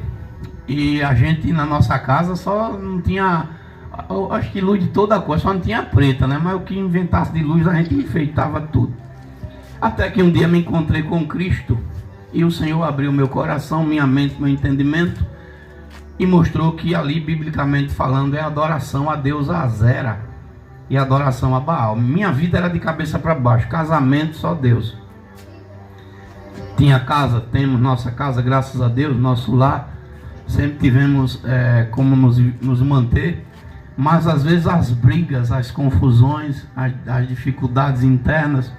e a gente na nossa casa só não tinha, acho que luz de toda cor, só não tinha preta, né? Mas o que inventasse de luz a gente enfeitava tudo. Até que um dia me encontrei com Cristo e o Senhor abriu meu coração, minha mente, meu entendimento e mostrou que ali, biblicamente falando, é adoração a Deus Azera e adoração a Baal. Minha vida era de cabeça para baixo, casamento só Deus. Tinha casa, temos nossa casa, graças a Deus, nosso lar, sempre tivemos como nos manter, mas às vezes as brigas, as confusões, as dificuldades internas.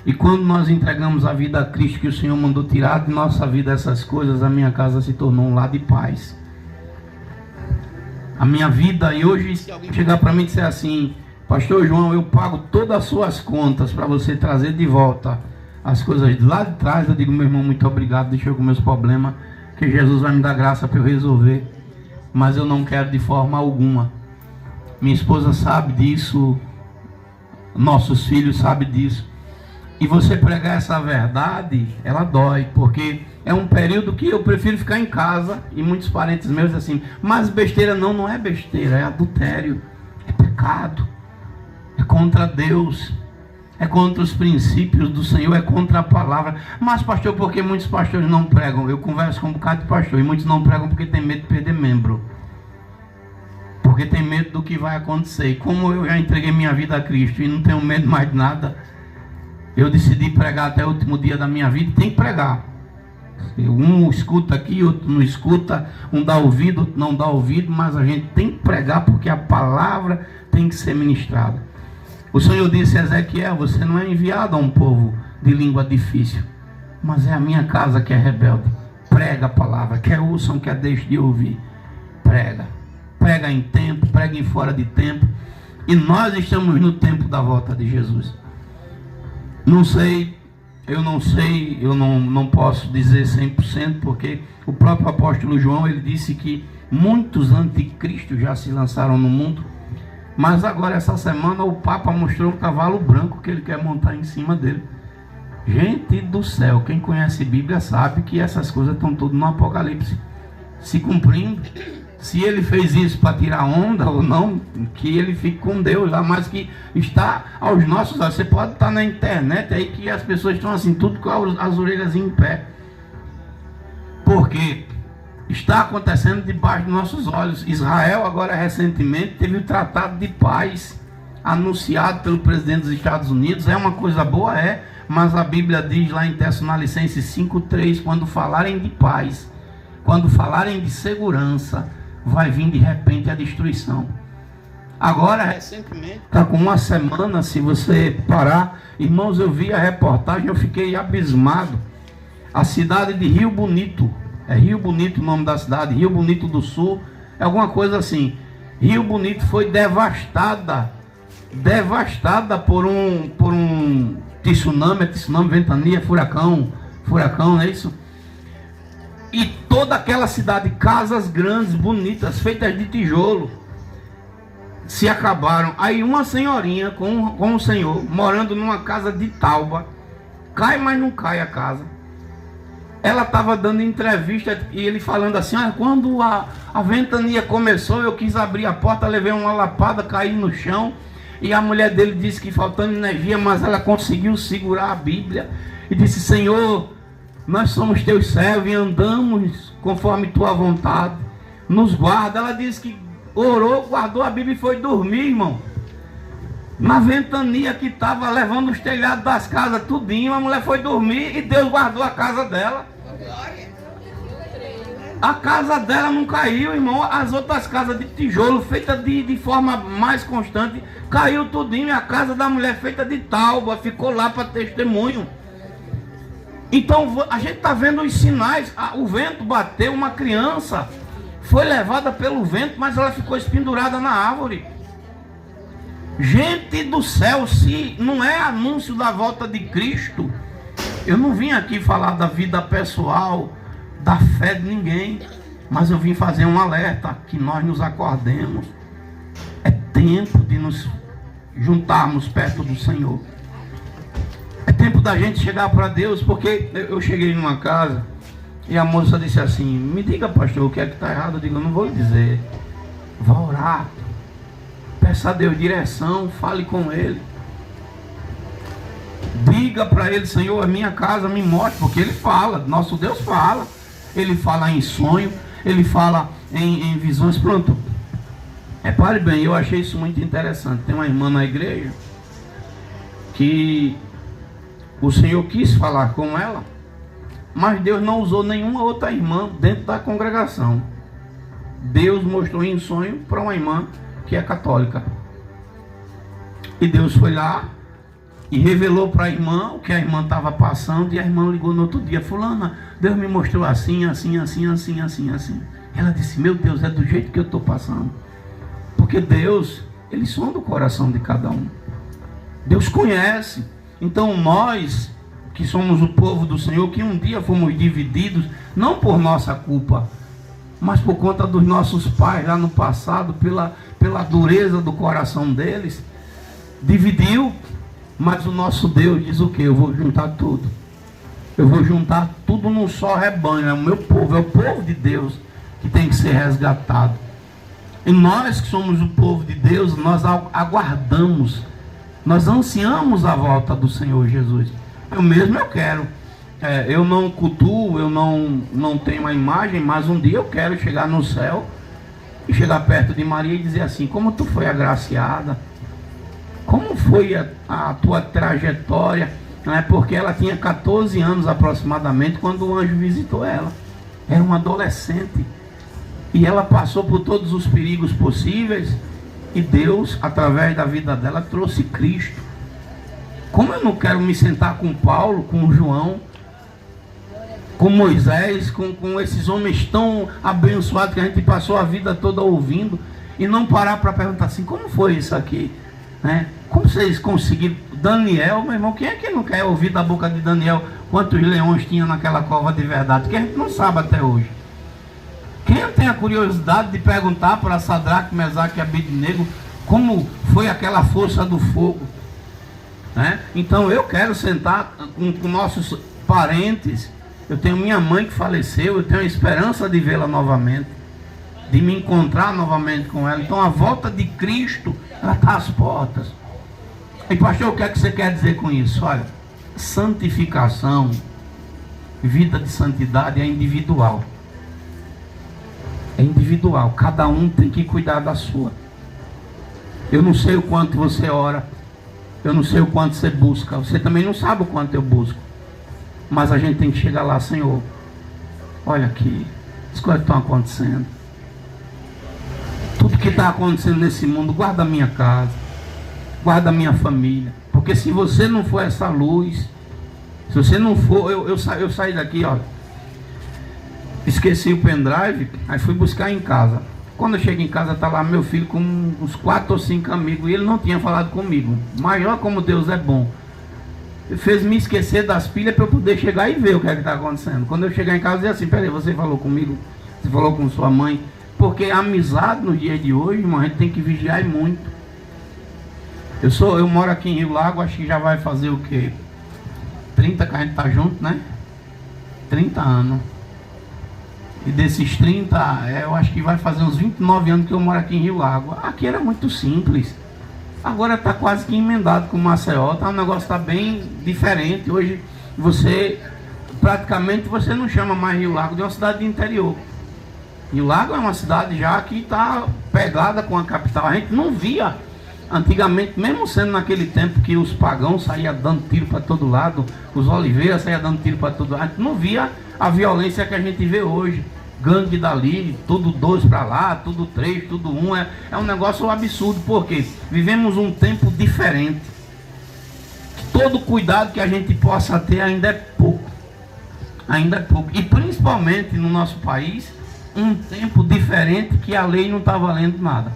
E quando nós entregamos a vida a Cristo, que o Senhor mandou tirar de nossa vida essas coisas, a minha casa se tornou um lar de paz. A minha vida, e hoje se alguém chegar para mim e disser assim: pastor João, eu pago todas as suas contas para você trazer de volta as coisas de lá de trás, eu digo: meu irmão, muito obrigado, deixa eu com meus problemas, que Jesus vai me dar graça para eu resolver, mas eu não quero de forma alguma. Minha esposa sabe disso, nossos filhos sabem disso. E você pregar essa verdade, ela dói, porque é um período que eu prefiro ficar em casa. E muitos parentes meus dizem assim: mas besteira não é besteira, é adultério, é pecado, é contra Deus, é contra os princípios do Senhor, é contra a palavra. Mas pastor, porque muitos pastores não pregam? Eu converso com um bocado de pastor e muitos não pregam porque tem medo de perder membro, porque tem medo do que vai acontecer. E como eu já entreguei minha vida a Cristo e não tenho medo mais de nada, eu decidi pregar até o último dia da minha vida. Tem que pregar. Um escuta aqui, outro não escuta, um dá ouvido, outro não dá ouvido, mas a gente tem que pregar porque a palavra tem que ser ministrada. O Senhor disse a Ezequiel: você não é enviado a um povo de língua difícil, mas é a minha casa que é rebelde. Prega a palavra, quer ouçam, quer deixe de ouvir. Prega. Prega em tempo, prega em fora de tempo. E nós estamos no tempo da volta de Jesus. Não sei, eu não posso dizer 100%, porque o próprio apóstolo João, ele disse que muitos anticristos já se lançaram no mundo, mas agora essa semana o Papa mostrou um cavalo branco que ele quer montar em cima dele. Gente do céu, quem conhece Bíblia sabe que essas coisas estão tudo no Apocalipse se cumprindo. se ele fez isso para tirar onda ou não, que ele fique com Deus lá, mas que está aos nossos olhos. Você pode estar na internet aí que as pessoas estão assim, tudo com as orelhas em pé. Porque está acontecendo debaixo dos nossos olhos. Israel agora recentemente teve o tratado de paz anunciado pelo presidente dos Estados Unidos. É uma coisa boa, é, mas a Bíblia diz lá em Tessalonicenses 5:3, quando falarem de paz, quando falarem de segurança, vai vir de repente a destruição. Agora, recentemente, está com uma semana, se você parar, irmãos, eu vi a reportagem, eu fiquei abismado. A cidade de Rio Bonito, é Rio Bonito o nome da cidade, Rio Bonito do Sul, é alguma coisa assim. Rio Bonito foi devastada por um tsunami, ventania, furacão, não é isso? E toda aquela cidade, casas grandes, bonitas, feitas de tijolo, se acabaram. Aí uma senhorinha com um senhor, morando numa casa de tauba, cai, mas não cai a casa. Ela estava dando entrevista e ele falando assim, quando a ventania começou, eu quis abrir a porta, levei uma lapada, caí no chão, e a mulher dele disse que faltando energia, mas ela conseguiu segurar a Bíblia, e disse, Senhor, nós somos teus servos e andamos conforme tua vontade, nos guarda. Ela disse que orou, guardou a Bíblia e foi dormir, irmão. Na ventania que estava levando os telhados das casas, tudinho, a mulher foi dormir e Deus guardou a casa dela. A casa dela não caiu, irmão. As outras casas de tijolo, feitas de forma mais constante, caiu tudinho. E a casa da mulher feita de tauba, ficou lá para testemunho. Então a gente está vendo os sinais. O vento bateu, uma criança foi levada pelo vento, mas ela ficou espendurada na árvore. Gente do céu, se não é anúncio da volta de Cristo, eu não vim aqui falar da vida pessoal, da fé de ninguém, mas eu vim fazer um alerta, que nós nos acordemos. É tempo de nos juntarmos perto do Senhor. É tempo da gente chegar para Deus, porque eu cheguei numa casa e a moça disse assim, me diga, pastor, o que é que está errado? Eu digo, eu não vou lhe dizer. Vá orar, peça a Deus direção, fale com Ele. Diga para Ele, Senhor, a minha casa me mostre, porque Ele fala, nosso Deus fala. Ele fala em sonho, Ele fala em visões. Pronto. Repare bem, eu achei isso muito interessante. Tem uma irmã na igreja que o Senhor quis falar com ela, mas Deus não usou nenhuma outra irmã dentro da congregação. Deus mostrou em sonho para uma irmã que é católica. E Deus foi lá e revelou para a irmã o que a irmã estava passando. E a irmã ligou no outro dia, fulana, Deus me mostrou assim. Ela disse, meu Deus, é do jeito que eu estou passando. Porque Deus, Ele sonda o coração de cada um. Deus conhece. Então nós, que somos o povo do Senhor, que um dia fomos divididos, não por nossa culpa, mas por conta dos nossos pais lá no passado, pela dureza do coração deles, dividiu. Mas o nosso Deus diz o quê? Eu vou juntar tudo. Eu vou juntar tudo num só rebanho. É o meu povo, é o povo de Deus que tem que ser resgatado. E nós que somos o povo de Deus, nós aguardamos, nós ansiamos a volta do Senhor Jesus. Eu quero. Eu não cultuo, eu não tenho a imagem, mas um dia eu quero chegar no céu e chegar perto de Maria e dizer assim, como tu foi agraciada, como foi a tua trajetória, né? Porque ela tinha 14 anos aproximadamente quando o anjo visitou ela. Era uma adolescente e ela passou por todos os perigos possíveis e Deus, através da vida dela, trouxe Cristo. Como eu não quero me sentar com Paulo, com João, com Moisés, com esses homens tão abençoados que a gente passou a vida toda ouvindo, e não parar para perguntar assim, como foi isso aqui? Né? Como vocês conseguiram? Daniel, meu irmão, quem é que não quer ouvir da boca de Daniel quantos leões tinha naquela cova de verdade? Que a gente não sabe até hoje. Quem tem a curiosidade de perguntar para Sadraque, Mesaque e Abednego como foi aquela força do fogo? Né? Então eu quero sentar com nossos parentes. Eu tenho minha mãe que faleceu, eu tenho a esperança de vê-la novamente. de me encontrar novamente com ela. Então a volta de Cristo, ela está às portas. E pastor, o que é que você quer dizer com isso? Olha, santificação, vida de santidade é individual. É individual, cada um tem que cuidar da sua. Eu não sei o quanto você ora, eu não sei o quanto você busca, você também não sabe o quanto eu busco. Mas a gente tem que chegar lá, Senhor, olha aqui, as coisas estão acontecendo. Tudo que está acontecendo nesse mundo, guarda a minha casa, guarda a minha família. Porque se você não for essa luz, se você não for, eu saí daqui, ó, esqueci o pendrive, aí fui buscar em casa. Quando eu chego em casa, tá lá meu filho com uns 4 ou 5 amigos, e ele não tinha falado comigo. Maior como Deus é bom. Ele fez me esquecer das pilhas para eu poder chegar e ver o que é que está acontecendo. Quando eu chegar em casa, eu disse assim, peraí, você falou comigo? Você falou com sua mãe? Porque a amizade nos dias de hoje, irmão, a gente tem que vigiar muito. Eu moro aqui em Rio Lago, acho que já vai fazer o quê? 30 que a gente tá junto, né? 30 anos. E desses 30, eu acho que vai fazer uns 29 anos que eu moro aqui em Rio Lago. Aqui era muito simples. Agora está quase que emendado com Maceió. Tá, o negócio está bem diferente. Hoje praticamente você não chama mais Rio Lago de uma cidade de interior. Rio Lago é uma cidade já que está pegada com a capital. A gente não via antigamente, mesmo sendo naquele tempo que os pagãos saíam dando tiro para todo lado, os oliveiras saíam dando tiro para todo lado, a gente não via a violência que a gente vê hoje. Gangue dali, tudo 2 para lá, tudo 3, tudo 1. É um negócio absurdo, porque vivemos um tempo diferente. Todo cuidado que a gente possa ter ainda é pouco. Ainda é pouco. E principalmente no nosso país, um tempo diferente que a lei não está valendo nada.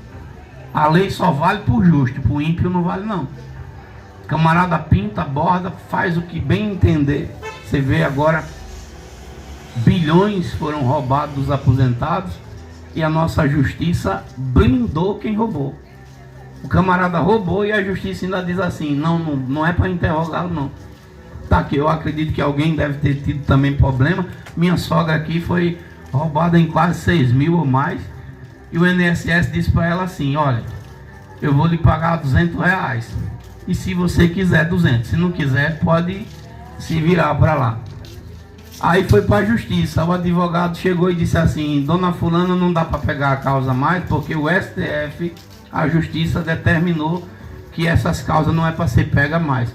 A lei só vale por justo, por ímpio não vale não. Camarada pinta, borda, faz o que bem entender. Você vê agora, bilhões foram roubados dos aposentados e a nossa justiça blindou quem roubou. O camarada roubou e a justiça ainda diz assim, não é para interrogá-lo não. Tá, que eu acredito que alguém deve ter tido também problema. Minha sogra aqui foi roubada em quase 6 mil ou mais. E o INSS disse para ela assim, olha, eu vou lhe pagar R$200. E se você quiser 200, se não quiser pode se virar para lá. Aí foi para a justiça, o advogado chegou e disse assim, dona fulana, não dá para pegar a causa mais, porque o STF, a justiça determinou que essas causas não é para ser pega mais.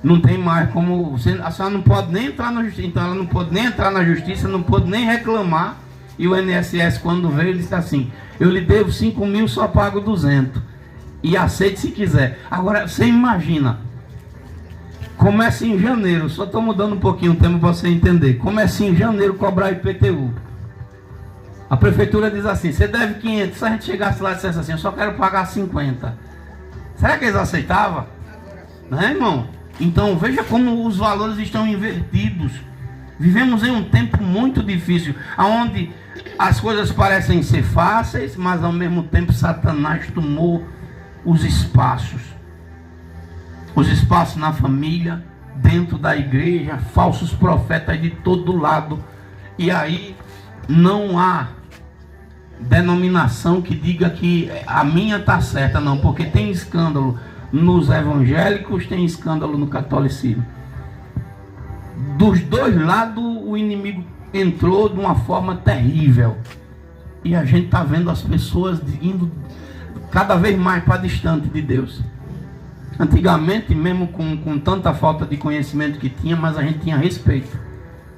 Não tem mais como, a senhora não pode nem entrar na justiça, então ela não pode nem entrar na justiça, não pode nem reclamar. E o INSS quando veio, ele disse assim, eu lhe devo 5 mil, só pago 200. E aceite se quiser. Agora, você imagina, começa em janeiro, só estou mudando um pouquinho o tema para você entender. Começa em janeiro cobrar IPTU. A prefeitura diz assim, você deve 500, se a gente chegasse lá e dissesse assim, eu só quero pagar 50. Será que eles aceitavam? Né, irmão? Então veja como os valores estão invertidos. Vivemos em um tempo muito difícil, onde as coisas parecem ser fáceis, mas ao mesmo tempo Satanás tomou os espaços. Os espaços na família, dentro da igreja, falsos profetas de todo lado. E aí não há denominação que diga que a minha está certa, não, porque tem escândalo nos evangélicos, tem escândalo no catolicismo. Dos dois lados o inimigo entrou de uma forma terrível. E a gente está vendo as pessoas indo cada vez mais para distante de Deus. Antigamente, mesmo com tanta falta de conhecimento que tinha, mas a gente tinha respeito.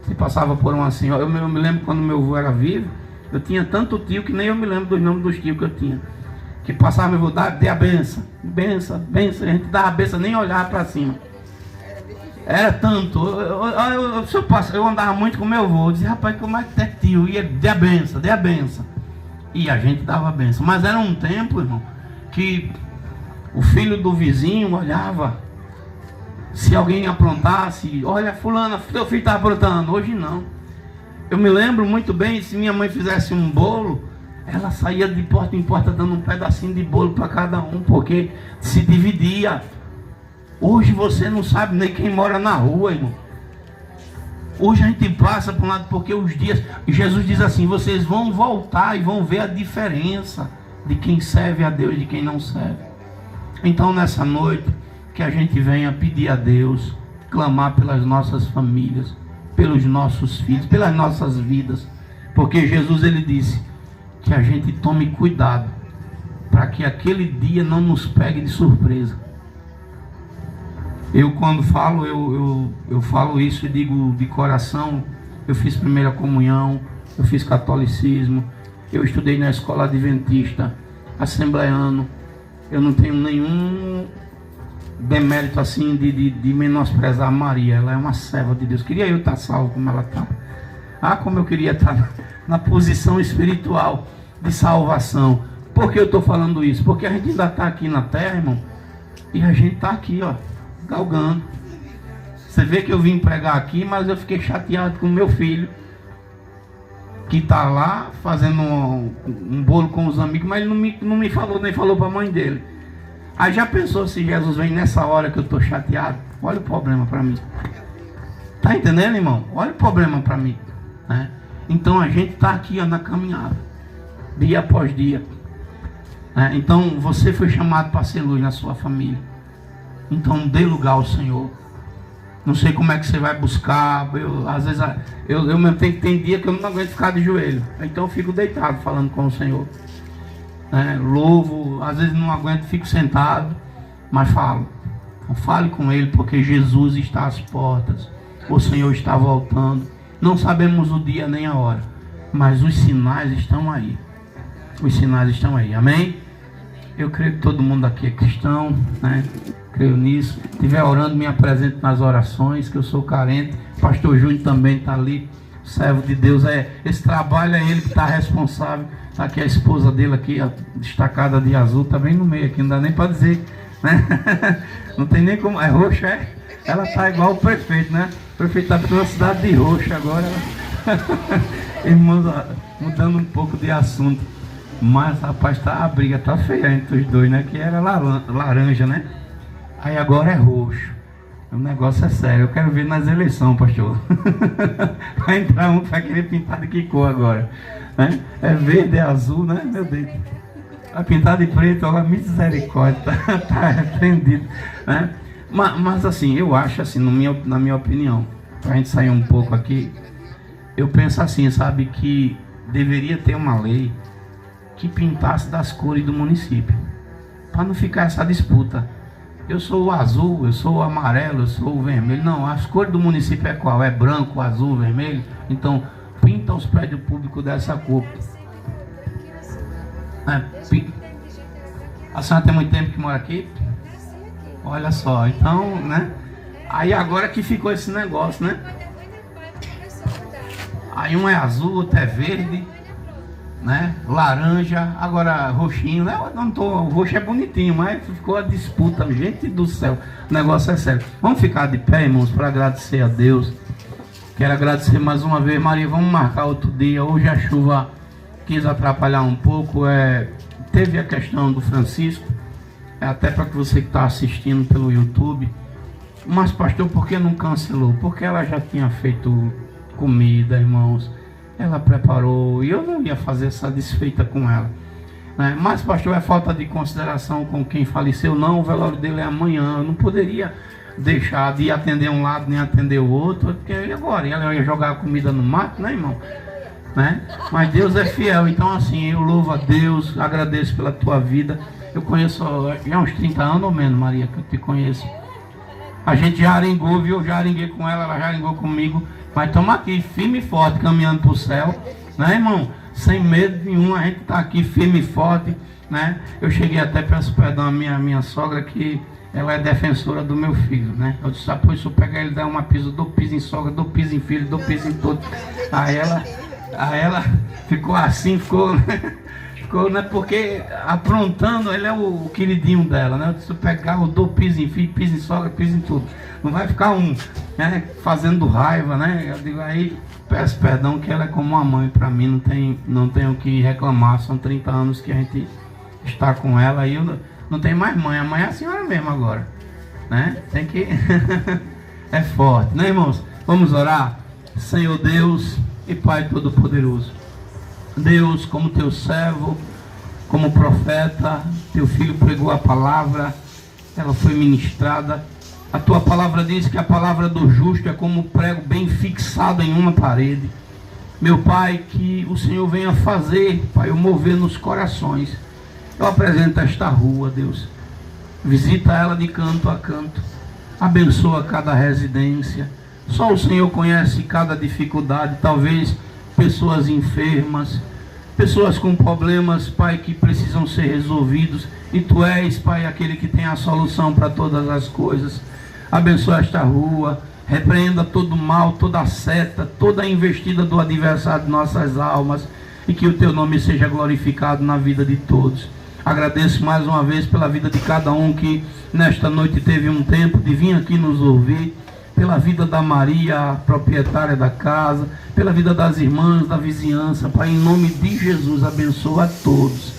Se passava por uma senhora, eu me lembro quando meu avô era vivo, eu tinha tanto tio que nem eu me lembro dos nomes dos tios que eu tinha. Que passava, meu avô, dê a benção, benção, benção, a gente dava a benção, nem olhava para cima. Era tanto, eu andava muito com meu avô, eu dizia, rapaz, como é que é tio? E ele, dê a benção, dê a benção. E a gente dava a benção. Mas era um tempo, irmão, que o filho do vizinho olhava, se alguém aprontasse, olha, fulana, teu filho está aprontando. Hoje não. Eu me lembro muito bem, se minha mãe fizesse um bolo, ela saía de porta em porta dando um pedacinho de bolo para cada um, porque se dividia. Hoje você não sabe nem quem mora na rua, irmão. Hoje a gente passa por um lado porque os dias... Jesus diz assim, vocês vão voltar e vão ver a diferença de quem serve a Deus e de quem não serve. Então nessa noite, que a gente venha pedir a Deus, clamar pelas nossas famílias, pelos nossos filhos, pelas nossas vidas. Porque Jesus, ele disse que a gente tome cuidado para que aquele dia não nos pegue de surpresa. Eu quando falo, eu falo isso e digo de coração. Eu fiz primeira comunhão, eu fiz catolicismo, eu estudei na escola adventista, assembleano. Eu não tenho nenhum demérito assim de menosprezar a Maria. Ela é uma serva de Deus. Queria eu estar salvo como ela está. Ah, como eu queria estar na posição espiritual de salvação. Por que eu estou falando isso? Porque a gente ainda está aqui na terra, irmão, e a gente está aqui, ó, galgando. Você vê que eu vim pregar aqui, mas eu fiquei chateado com o meu filho, que está lá fazendo um bolo com os amigos, mas ele não me falou, nem falou para a mãe dele. Aí já pensou se Jesus vem nessa hora que eu estou chateado? Olha o problema para mim. Tá entendendo, irmão? Olha o problema para mim, né? Então a gente está aqui, ó, na caminhada, dia após dia. Então você foi chamado para ser luz na sua família. Então dê lugar ao Senhor. Não sei como é que você vai buscar. Às vezes eu mesmo tem dia que eu não aguento ficar de joelho. Então eu fico deitado falando com o Senhor. Louvo, às vezes não aguento, fico sentado, mas falo. Então, fale com Ele, porque Jesus está às portas. O Senhor está voltando. Não sabemos o dia nem a hora, mas os sinais estão aí. Os sinais estão aí, amém? Eu creio que todo mundo aqui é cristão, né? Creio nisso. Se estiver orando, me apresente nas orações, que eu sou carente. Pastor Júnior também está ali, servo de Deus. Esse trabalho é ele que está responsável. Está aqui a esposa dele aqui, destacada de azul, está bem no meio aqui, não dá nem para dizer, né? Não tem nem como, é roxa, é? Ela está igual o prefeito, né? O prefeito está pela cidade de roxo agora. Irmãos, mudando um pouco de assunto. Mas, rapaz, a briga tá feia entre os dois, né? Que era laranja, né? Aí agora é roxo. O negócio é sério. Eu quero ver nas eleições, pastor. Vai entrar um que vai querer pintar de que cor agora? Né? É verde, é azul, né? Meu Deus. Vai pintar de preto, olha, misericórdia. Tá repreendido, né? Mas assim, eu acho assim, na minha opinião, pra gente sair um pouco aqui, eu penso assim, sabe, que deveria ter uma lei que pintasse das cores do município, para não ficar essa disputa. Eu sou o azul, eu sou o amarelo, eu sou o vermelho. Não, as cores do município é qual? É branco, azul, vermelho. Então, pinta os prédios públicos dessa cor. A senhora tem muito tempo que mora aqui? Olha só, então, né? Aí agora que ficou esse negócio, né? Aí um é azul, outro é verde, né? Laranja, agora roxinho, né? O roxo é bonitinho, mas ficou a disputa, gente do céu, o negócio é sério. Vamos ficar de pé, irmãos, para agradecer a Deus. Quero agradecer mais uma vez, Maria, vamos marcar outro dia. Hoje a chuva quis atrapalhar um pouco, teve a questão do Francisco, até para que você que está assistindo pelo YouTube. Mas pastor, por que não cancelou? Porque ela já tinha feito comida, irmãos. Ela preparou e eu não ia fazer essa desfeita com ela, né? Mas pastor, é falta de consideração com quem faleceu. Não, o velório dele é amanhã. Eu não poderia deixar de atender um lado nem atender o outro, porque agora ela ia jogar a comida no mato, né, irmão? Né? Mas Deus é fiel. Então assim, eu louvo a Deus, agradeço pela tua vida. Eu conheço já há uns 30 anos ou menos, Maria, que eu te conheço. A gente já aringou, viu? Eu já aringuei com ela, ela já aringou comigo. Mas estamos aqui, firme e forte, caminhando para o céu, né, irmão? Sem medo nenhum, a gente está aqui firme e forte, né? Eu cheguei até, peço perdão à minha sogra, que ela é defensora do meu filho, né? Eu disse, pois se eu pegar ele, dar uma piso, dou piso em sogra, dou piso em filho, dou piso em tudo. Aí ela ficou assim, ficou, né? Porque aprontando, ele é o queridinho dela, né? Eu disse, se eu pegar, eu dou piso em filho, piso em sogra, piso em tudo. Não vai ficar né, fazendo raiva, né? Eu digo, aí peço perdão, que ela é como uma mãe para mim, não tenho o que reclamar. São 30 anos que a gente está com ela e eu não tenho mais mãe. A mãe é a senhora mesmo agora, né? Tem que... é forte, né, irmãos? Vamos orar? Senhor Deus e Pai Todo-Poderoso. Deus, como teu servo, como profeta, teu filho pregou a palavra, ela foi ministrada. A tua palavra diz que a palavra do justo é como um prego bem fixado em uma parede. Meu Pai, que o Senhor venha fazer, Pai, o mover nos corações. Eu apresento esta rua, Deus. Visita ela de canto a canto. Abençoa cada residência. Só o Senhor conhece cada dificuldade. Talvez pessoas enfermas, pessoas com problemas, Pai, que precisam ser resolvidos. E Tu és, Pai, aquele que tem a solução para todas as coisas. Abençoa esta rua. Repreenda todo mal, toda seta, toda investida do adversário de nossas almas. E que o Teu nome seja glorificado na vida de todos. Agradeço mais uma vez pela vida de cada um que nesta noite teve um tempo de vir aqui nos ouvir. Pela vida da Maria, a proprietária da casa. Pela vida das irmãs, da vizinhança. Pai, em nome de Jesus, abençoa a todos.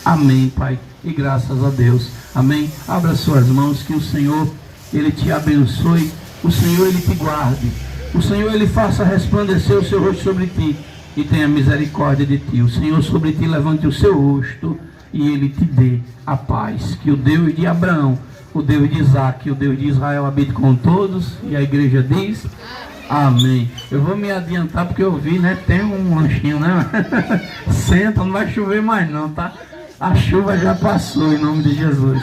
Amém, Pai. E graças a Deus. Amém. Abra suas mãos, que o Senhor, Ele te abençoe. O Senhor, Ele te guarde. O Senhor, Ele faça resplandecer o seu rosto sobre ti e tenha misericórdia de ti. O Senhor sobre ti levante o seu rosto e Ele te dê a paz. Que o Deus de Abraão, o Deus de Isaac, o Deus de Israel habite com todos. E a igreja diz amém. Eu vou me adiantar porque eu vi, né? Tem um lanchinho, né? Senta, não vai chover mais não, tá? A chuva já passou em nome de Jesus.